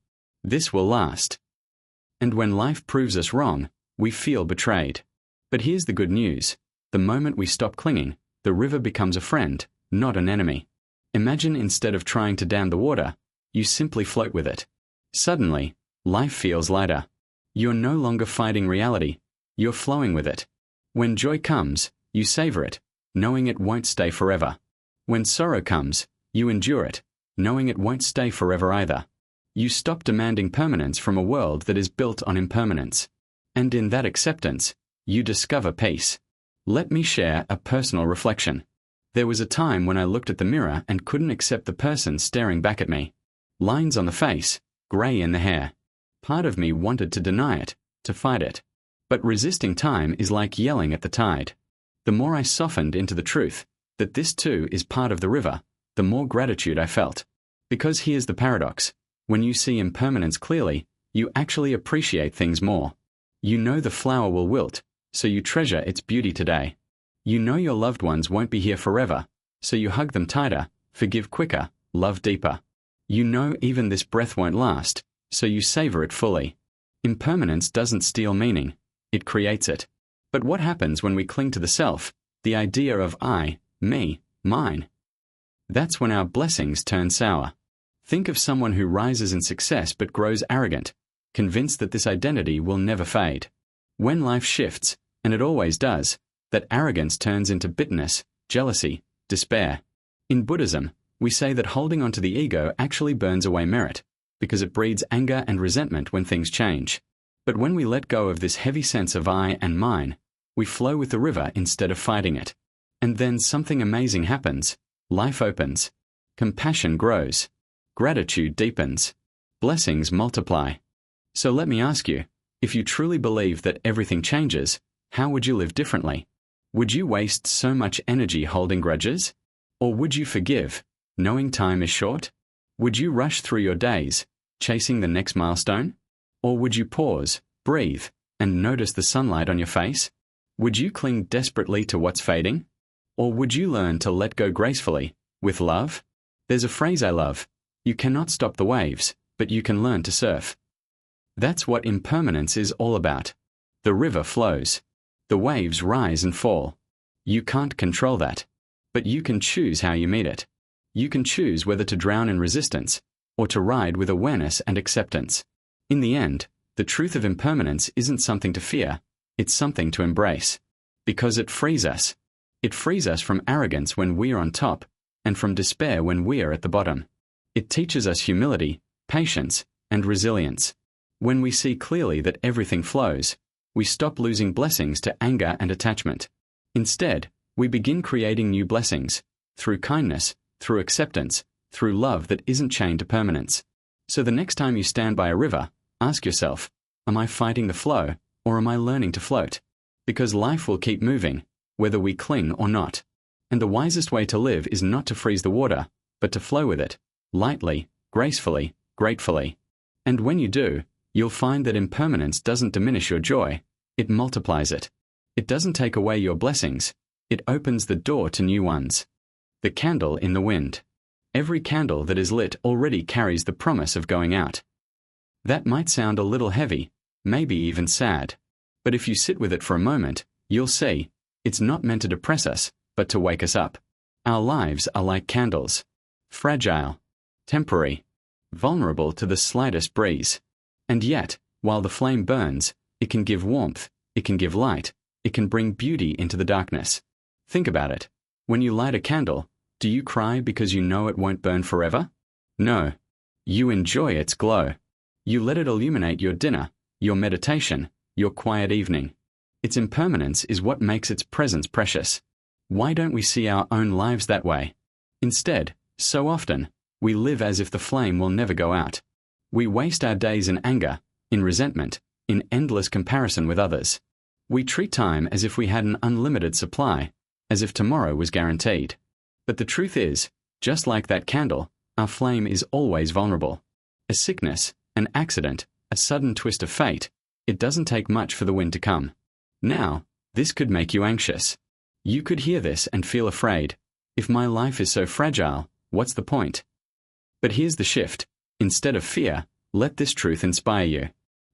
This will last. And when life proves us wrong, we feel betrayed. But here's the good news. The moment we stop clinging, the river becomes a friend, not an enemy. Imagine instead of trying to dam the water, You simply float with it. Suddenly, life feels lighter. You're no longer fighting reality. You're flowing with it. When joy comes, you savor it, knowing it won't stay forever. When sorrow comes, you endure it, knowing it won't stay forever either. You stop demanding permanence from a world that is built on impermanence. And in that acceptance, you discover peace. Let me share a personal reflection. There was a time when I looked at the mirror and couldn't accept the person staring back at me. Lines on the face, grey in the hair. Part of me wanted to deny it, to fight it. But resisting time is like yelling at the tide. The more I softened into the truth, that this too is part of the river, the more gratitude I felt. Because here's the paradox. When you see impermanence clearly, you actually appreciate things more. You know the flower will wilt, so you treasure its beauty today. You know your loved ones won't be here forever, so you hug them tighter, forgive quicker, love deeper. You know even this breath won't last, so you savor it fully. Impermanence doesn't steal meaning, it creates it. But what happens when we cling to the self, the idea of I, me, mine? That's when our blessings turn sour. Think of someone who rises in success but grows arrogant, convinced that this identity will never fade. When life shifts, and it always does, that arrogance turns into bitterness, jealousy, despair. In Buddhism, we say that holding on to the ego actually burns away merit, because it breeds anger and resentment when things change. But when we let go of this heavy sense of I and mine, we flow with the river instead of fighting it. And then something amazing happens. Life opens. Compassion grows. Gratitude deepens. Blessings multiply. So let me ask you, if you truly believe that everything changes, how would you live differently? Would you waste so much energy holding grudges? Or would you forgive, knowing time is short? Would you rush through your days, chasing the next milestone? Or would you pause, breathe, and notice the sunlight on your face? Would you cling desperately to what's fading? Or would you learn to let go gracefully, with love? There's a phrase I love. You cannot stop the waves, but you can learn to surf. That's what impermanence is all about. The river flows. The waves rise and fall. You can't control that. But you can choose how you meet it. You can choose whether to drown in resistance, or to ride with awareness and acceptance. In the end, the truth of impermanence isn't something to fear, it's something to embrace. Because it frees us. It frees us from arrogance when we're on top, and from despair when we're at the bottom. It teaches us humility, patience, and resilience. When we see clearly that everything flows, we stop losing blessings to anger and attachment. Instead, we begin creating new blessings, through kindness, through acceptance, through love that isn't chained to permanence. So the next time you stand by a river, ask yourself, am I fighting the flow, or am I learning to float? Because life will keep moving, whether we cling or not. And the wisest way to live is not to freeze the water, but to flow with it, lightly, gracefully, gratefully. And when you do, you'll find that impermanence doesn't diminish your joy, it multiplies it. It doesn't take away your blessings, it opens the door to new ones. The candle in the wind. Every candle that is lit already carries the promise of going out. That might sound a little heavy, maybe even sad. But if you sit with it for a moment, you'll see, it's not meant to depress us, but to wake us up. Our lives are like candles. Fragile, temporary, vulnerable to the slightest breeze. And yet, while the flame burns, it can give warmth, it can give light, it can bring beauty into the darkness. Think about it. When you light a candle, do you cry because you know it won't burn forever? No. You enjoy its glow. You let it illuminate your dinner, your meditation, your quiet evening. Its impermanence is what makes its presence precious. Why don't we see our own lives that way? Instead, so often, we live as if the flame will never go out. We waste our days in anger, in resentment, in endless comparison with others. We treat time as if we had an unlimited supply, as if tomorrow was guaranteed. But the truth is, just like that candle, our flame is always vulnerable. A sickness, an accident, a sudden twist of fate, it doesn't take much for the wind to come. Now, this could make you anxious. You could hear this and feel afraid. If my life is so fragile, what's the point? But here's the shift. Instead of fear, let this truth inspire you.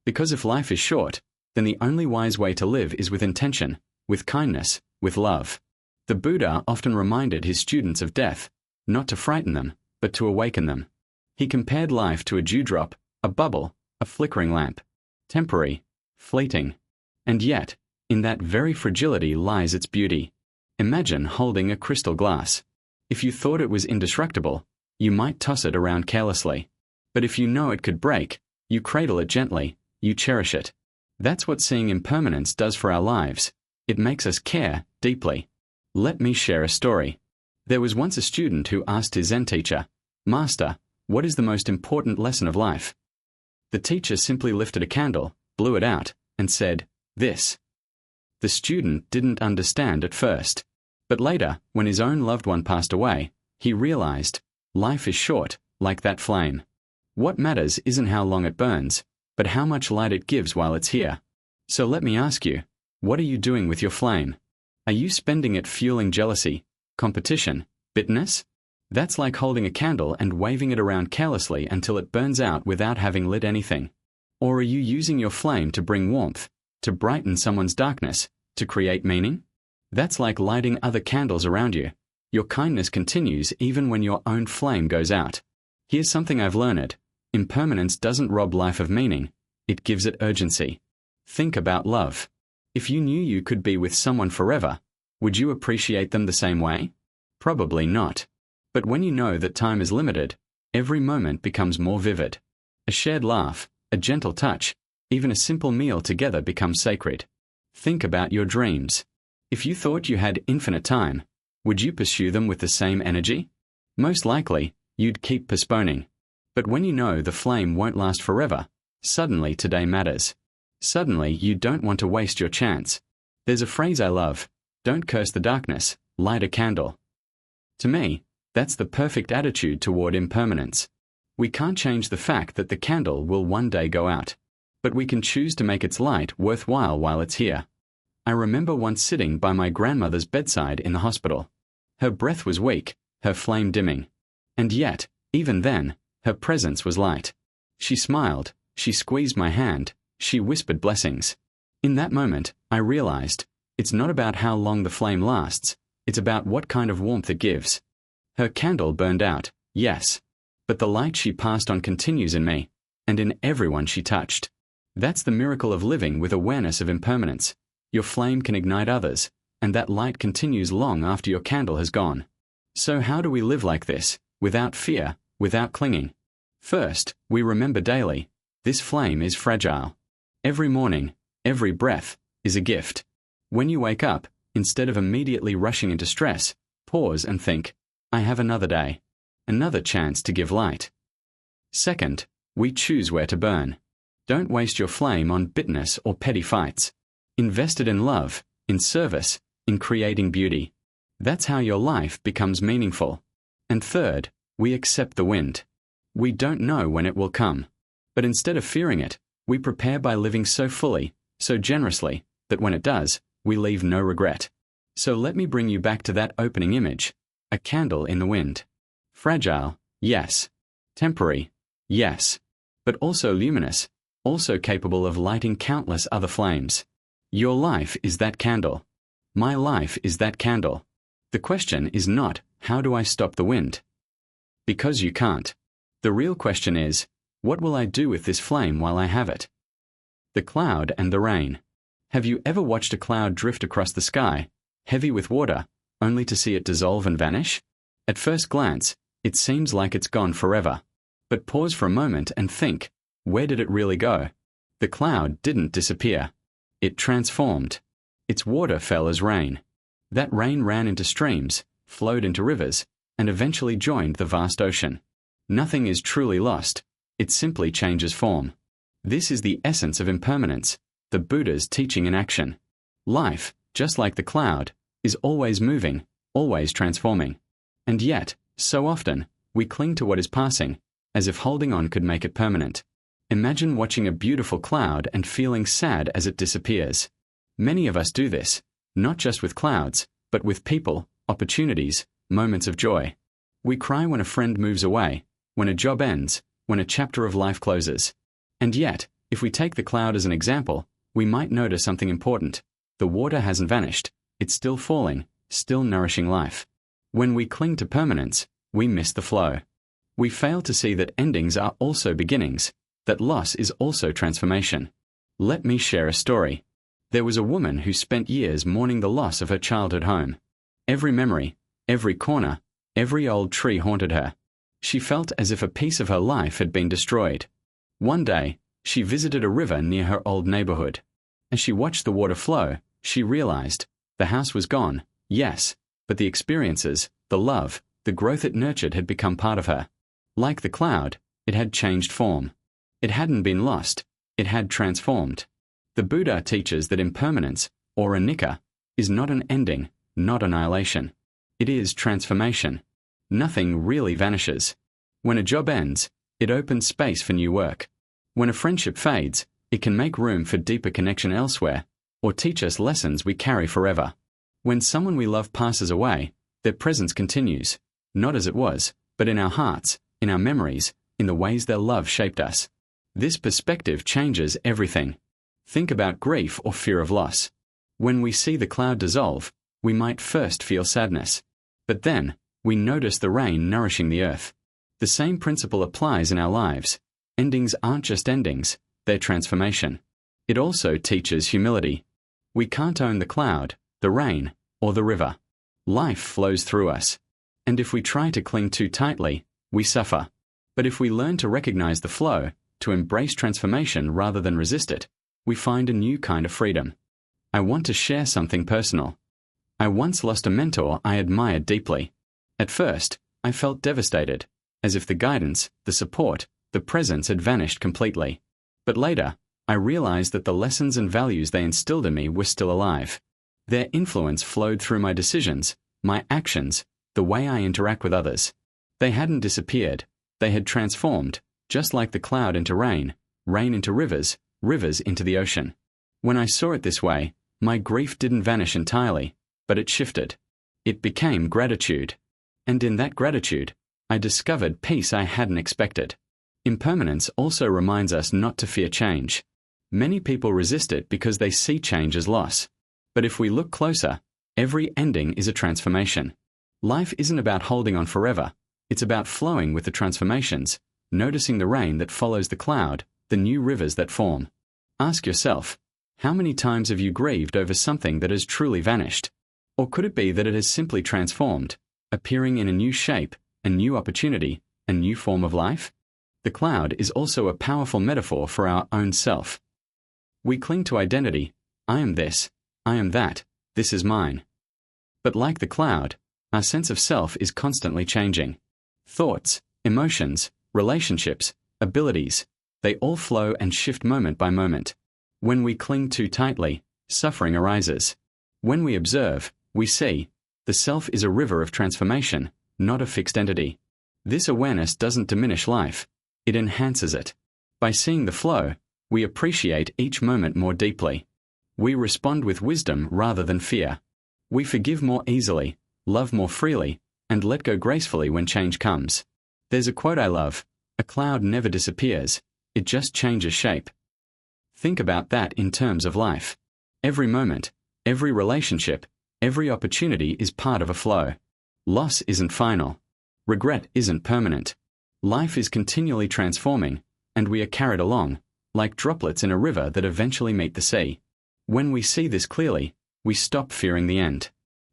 Because if life is short, then the only wise way to live is with intention, with kindness, with love. The Buddha often reminded his students of death, not to frighten them, but to awaken them. He compared life to a dewdrop, a bubble, a flickering lamp. Temporary, fleeting. And yet, in that very fragility lies its beauty. Imagine holding a crystal glass. If you thought it was indestructible, you might toss it around carelessly. But if you know it could break, you cradle it gently, you cherish it. That's what seeing impermanence does for our lives. It makes us care deeply. Let me share a story. There was once a student who asked his Zen teacher, "Master, what is the most important lesson of life?" The teacher simply lifted a candle, blew it out, and said, "This." The student didn't understand at first. But later, when his own loved one passed away, he realized, life is short, like that flame. What matters isn't how long it burns, but how much light it gives while it's here. So let me ask you, what are you doing with your flame? Are you spending it fueling jealousy, competition, bitterness? That's like holding a candle and waving it around carelessly until it burns out without having lit anything. Or are you using your flame to bring warmth, to brighten someone's darkness, to create meaning? That's like lighting other candles around you. Your kindness continues even when your own flame goes out. Here's something I've learned. Impermanence doesn't rob life of meaning. It gives it urgency. Think about love. If you knew you could be with someone forever, would you appreciate them the same way? Probably not. But when you know that time is limited, every moment becomes more vivid. A shared laugh, a gentle touch, even a simple meal together becomes sacred. Think about your dreams. If you thought you had infinite time, would you pursue them with the same energy? Most likely, you'd keep postponing. But when you know the flame won't last forever, suddenly today matters. Suddenly you don't want to waste your chance. There's a phrase I love, "Don't curse the darkness, light a candle." To me, that's the perfect attitude toward impermanence. We can't change the fact that the candle will one day go out, but we can choose to make its light worthwhile while it's here. I remember once sitting by my grandmother's bedside in the hospital. Her breath was weak, her flame dimming. And yet, even then, her presence was light. She smiled, she squeezed my hand, she whispered blessings. In that moment, I realized, it's not about how long the flame lasts, it's about what kind of warmth it gives. Her candle burned out, yes, but the light she passed on continues in me, and in everyone she touched. That's the miracle of living with awareness of impermanence. Your flame can ignite others, and that light continues long after your candle has gone. So how do we live like this, without fear, without clinging? First, we remember daily, this flame is fragile. Every morning, every breath, is a gift. When you wake up, instead of immediately rushing into stress, pause and think, I have another day, another chance to give light. Second, we choose where to burn. Don't waste your flame on bitterness or petty fights. Invest it in love, in service, in creating beauty. That's how your life becomes meaningful. And third, we accept the wind. We don't know when it will come. But instead of fearing it, we prepare by living so fully, so generously, that when it does, we leave no regret. So let me bring you back to that opening image. A candle in the wind. Fragile, yes. Temporary, yes. But also luminous, also capable of lighting countless other flames. Your life is that candle. My life is that candle. The question is not, how do I stop the wind? Because you can't. The real question is, what will I do with this flame while I have it? The cloud and the rain. Have you ever watched a cloud drift across the sky, heavy with water, only to see it dissolve and vanish? At first glance, it seems like it's gone forever. But pause for a moment and think, where did it really go? The cloud didn't disappear. It transformed. Its water fell as rain. That rain ran into streams, flowed into rivers, and eventually joined the vast ocean. Nothing is truly lost. It simply changes form. This is the essence of impermanence, the Buddha's teaching in action. Life, just like the cloud, is always moving, always transforming. And yet, so often, we cling to what is passing, as if holding on could make it permanent. Imagine watching a beautiful cloud and feeling sad as it disappears. Many of us do this, not just with clouds, but with people, opportunities, moments of joy. We cry when a friend moves away, when a job ends, when a chapter of life closes. And yet, if we take the cloud as an example, we might notice something important. The water hasn't vanished, it's still falling, still nourishing life. When we cling to permanence, we miss the flow. We fail to see that endings are also beginnings, that loss is also transformation. Let me share a story. There was a woman who spent years mourning the loss of her childhood home. Every memory, every corner, every old tree haunted her. She felt as if a piece of her life had been destroyed. One day, she visited a river near her old neighborhood. As she watched the water flow, she realized the house was gone, yes, but the experiences, the love, the growth it nurtured had become part of her. Like the cloud, it had changed form. It hadn't been lost, it had transformed. The Buddha teaches that impermanence, or anicca, is not an ending, not annihilation. It is transformation. Nothing really vanishes. When a job ends, it opens space for new work. When a friendship fades, it can make room for deeper connection elsewhere, or teach us lessons we carry forever. When someone we love passes away, their presence continues, not as it was, but in our hearts, in our memories, in the ways their love shaped us. This perspective changes everything. Think about grief or fear of loss. When we see the cloud dissolve, we might first feel sadness. But then, we notice the rain nourishing the earth. The same principle applies in our lives. Endings aren't just endings, they're transformation. It also teaches humility. We can't own the cloud, the rain, or the river. Life flows through us. And if we try to cling too tightly, we suffer. But if we learn to recognize the flow, to embrace transformation rather than resist it, we find a new kind of freedom. I want to share something personal. I once lost a mentor I admired deeply. At first, I felt devastated, as if the guidance, the support, the presence had vanished completely. But later, I realized that the lessons and values they instilled in me were still alive. Their influence flowed through my decisions, my actions, the way I interact with others. They hadn't disappeared, they had transformed, just like the cloud into rain, rain into rivers, rivers into the ocean. When I saw it this way, my grief didn't vanish entirely, but it shifted. It became gratitude. And in that gratitude, I discovered peace I hadn't expected. Impermanence also reminds us not to fear change. Many people resist it because they see change as loss. But if we look closer, every ending is a transformation. Life isn't about holding on forever. It's about flowing with the transformations, noticing the rain that follows the cloud, the new rivers that form. Ask yourself, how many times have you grieved over something that has truly vanished? Or could it be that it has simply transformed, appearing in a new shape, a new opportunity, a new form of life? The cloud is also a powerful metaphor for our own self. We cling to identity. I am this, I am that, this is mine. But like the cloud, our sense of self is constantly changing. Thoughts, emotions, relationships, abilities, they all flow and shift moment by moment. When we cling too tightly, suffering arises. When we observe, we see, the self is a river of transformation, not a fixed entity. This awareness doesn't diminish life, it enhances it. By seeing the flow, we appreciate each moment more deeply. We respond with wisdom rather than fear. We forgive more easily, love more freely, and let go gracefully when change comes. There's a quote I love, a cloud never disappears, it just changes shape. Think about that in terms of life. Every moment, every relationship, every opportunity is part of a flow. Loss isn't final. Regret isn't permanent. Life is continually transforming, and we are carried along, like droplets in a river that eventually meet the sea. When we see this clearly, we stop fearing the end.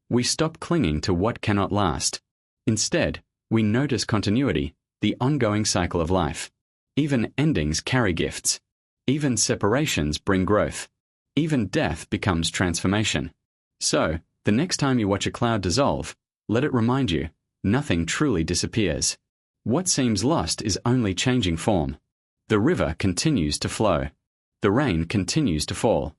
We stop clinging to what cannot last. Instead, we notice continuity, the ongoing cycle of life. Even endings carry gifts. Even separations bring growth. Even death becomes transformation. So, the next time you watch a cloud dissolve, let it remind you, nothing truly disappears. What seems lost is only changing form. The river continues to flow. The rain continues to fall.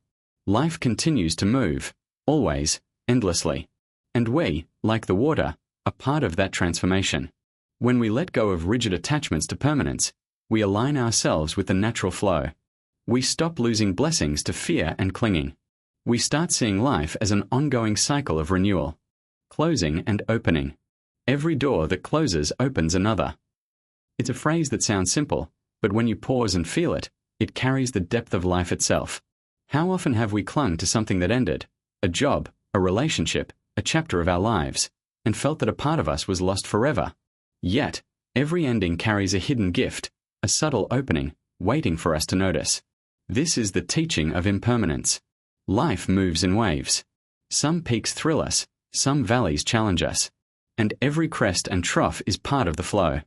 Life continues to move, always, endlessly. And we, like the water, are part of that transformation. When we let go of rigid attachments to permanence, we align ourselves with the natural flow. We stop losing blessings to fear and clinging. We start seeing life as an ongoing cycle of renewal, closing and opening. Every door that closes opens another. It's a phrase that sounds simple, but when you pause and feel it, it carries the depth of life itself. How often have we clung to something that ended, a job, a relationship, a chapter of our lives, and felt that a part of us was lost forever? Yet, Every ending carries a hidden gift, a subtle opening, waiting for us to notice. This is the teaching of impermanence. Life moves in waves. Some peaks thrill us, some valleys challenge us. And every crest and trough is part of the flow.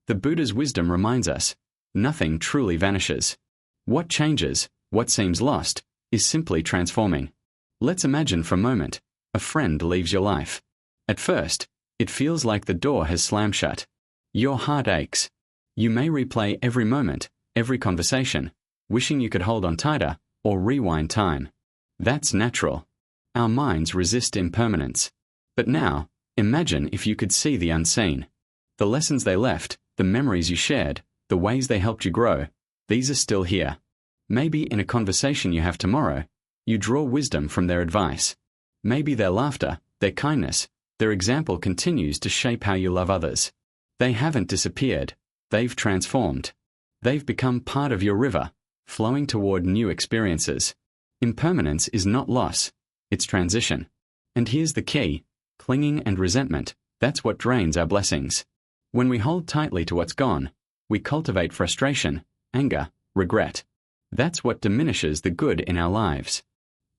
The Buddha's wisdom reminds us, nothing truly vanishes. What changes, what seems lost, is simply transforming. Let's imagine for a moment, a friend leaves your life. At first, it feels like the door has slammed shut. Your heart aches. You may replay every moment, every conversation, wishing you could hold on tighter or rewind time. That's natural. Our minds resist impermanence. But now, imagine if you could see the unseen. The lessons they left, the memories you shared, the ways they helped you grow, these are still here. Maybe in a conversation you have tomorrow, you draw wisdom from their advice. Maybe their laughter, their kindness, their example continues to shape how you love others. They haven't disappeared. They've transformed. They've become part of your river, flowing toward new experiences. Impermanence is not loss, it's transition. And here's the key: clinging and resentment, that's what drains our blessings. When we hold tightly to what's gone, we cultivate frustration, anger, regret. That's what diminishes the good in our lives.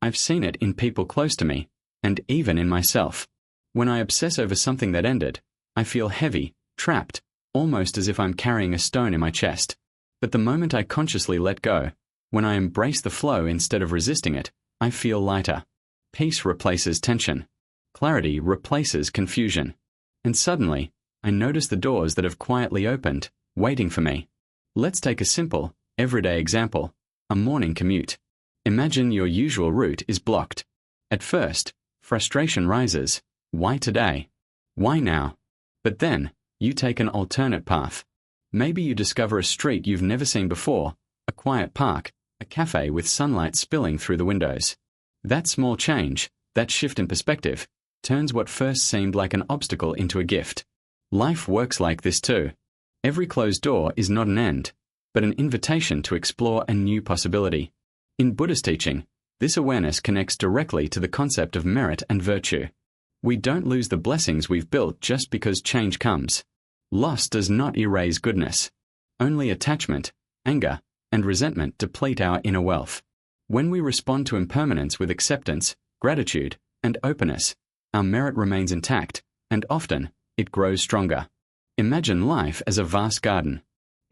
I've seen it in people close to me, and even in myself. When I obsess over something that ended, I feel heavy, trapped, almost as if I'm carrying a stone in my chest. But the moment I consciously let go, when I embrace the flow instead of resisting it, I feel lighter. Peace replaces tension. Clarity replaces confusion. And suddenly, I notice the doors that have quietly opened, waiting for me. Let's take a simple, everyday example: a morning commute. Imagine your usual route is blocked. At first, frustration rises. Why today? Why now? But then, you take an alternate path. Maybe you discover a street you've never seen before, a quiet park, a cafe with sunlight spilling through the windows. That small change, that shift in perspective, turns what first seemed like an obstacle into a gift. Life works like this too. Every closed door is not an end, but an invitation to explore a new possibility. In Buddhist teaching, this awareness connects directly to the concept of merit and virtue. We don't lose the blessings we've built just because change comes. Loss does not erase goodness. Only attachment, anger, and resentment deplete our inner wealth. When we respond to impermanence with acceptance, gratitude, and openness, our merit remains intact, and often, it grows stronger. Imagine life as a vast garden.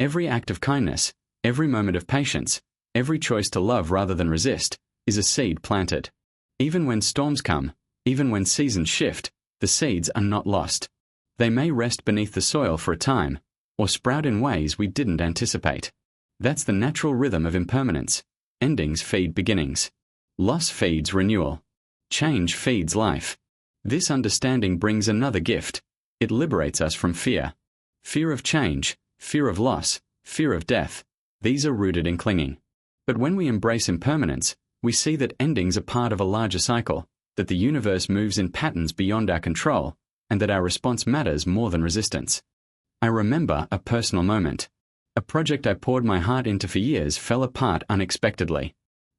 Every act of kindness, every moment of patience, every choice to love rather than resist, is a seed planted. Even when storms come, even when seasons shift, the seeds are not lost. They may rest beneath the soil for a time, or sprout in ways we didn't anticipate. That's the natural rhythm of impermanence. Endings feed beginnings. Loss feeds renewal. Change feeds life. This understanding brings another gift. It liberates us from fear. Fear of change, fear of loss, fear of death. These are rooted in clinging. But when we embrace impermanence, we see that endings are part of a larger cycle, that the universe moves in patterns beyond our control, and that our response matters more than resistance. I remember a personal moment. A project I poured my heart into for years fell apart unexpectedly.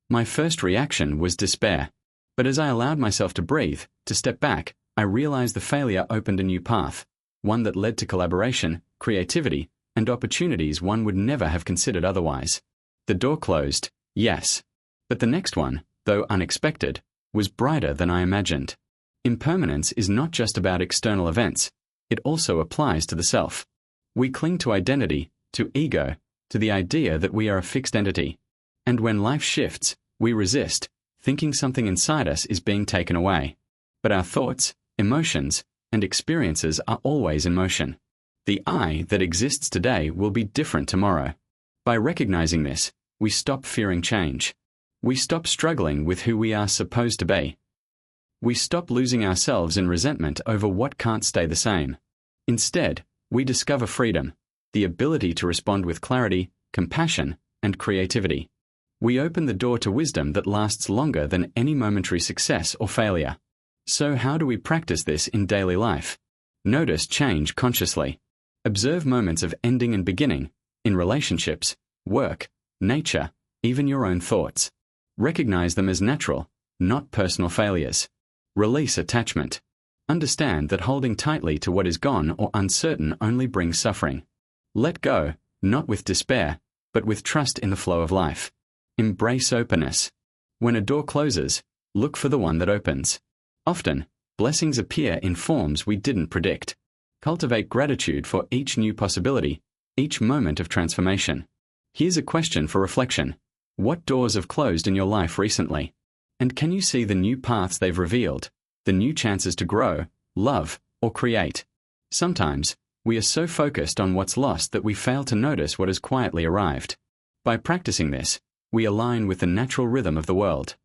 My first reaction was despair. But as I allowed myself to breathe, to step back, I realized the failure opened a new path, one that led to collaboration, creativity, and opportunities one would never have considered otherwise. The door closed, yes. But the next one, though unexpected, was brighter than I imagined. Impermanence is not just about external events. It also applies to the self. We cling to identity, to ego, to the idea that we are a fixed entity. And when life shifts, we resist, thinking something inside us is being taken away. But our thoughts, emotions, and experiences are always in motion. The I that exists today will be different tomorrow. By recognizing this, we stop fearing change. We stop struggling with who we are supposed to be. We stop losing ourselves in resentment over what can't stay the same. Instead, we discover freedom, the ability to respond with clarity, compassion, and creativity. We open the door to wisdom that lasts longer than any momentary success or failure. So how do we practice this in daily life? Notice change consciously. Observe moments of ending and beginning, in relationships, work, nature, even your own thoughts. Recognize them as natural, not personal failures. Release attachment. Understand that holding tightly to what is gone or uncertain only brings suffering. Let go, not with despair, but with trust in the flow of life. Embrace openness. When a door closes, look for the one that opens. Often, blessings appear in forms we didn't predict. Cultivate gratitude for each new possibility, each moment of transformation. Here's a question for reflection. What doors have closed in your life recently? And can you see the new paths they've revealed, the new chances to grow, love, or create? Sometimes, we are so focused on what's lost that we fail to notice what has quietly arrived. By practicing this, we align with the natural rhythm of the world.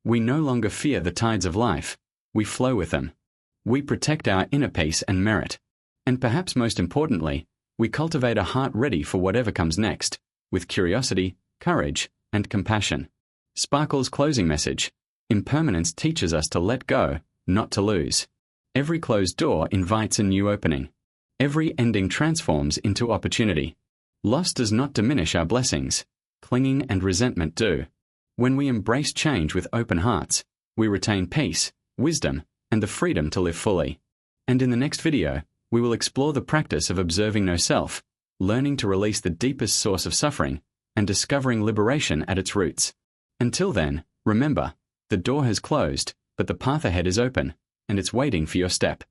We no longer fear the tides of life, we flow with them. We protect our inner peace and merit. And perhaps most importantly, we cultivate a heart ready for whatever comes next, with curiosity, courage, and compassion. Sparkle's closing message. Impermanence teaches us to let go, not to lose. Every closed door invites a new opening. Every ending transforms into opportunity. Loss does not diminish our blessings. Clinging and resentment do. When we embrace change with open hearts, we retain peace, wisdom, and the freedom to live fully. And in the next video, we will explore the practice of observing no self, learning to release the deepest source of suffering, and discovering liberation at its roots. Until then, remember, the door has closed, but the path ahead is open, and it's waiting for your step.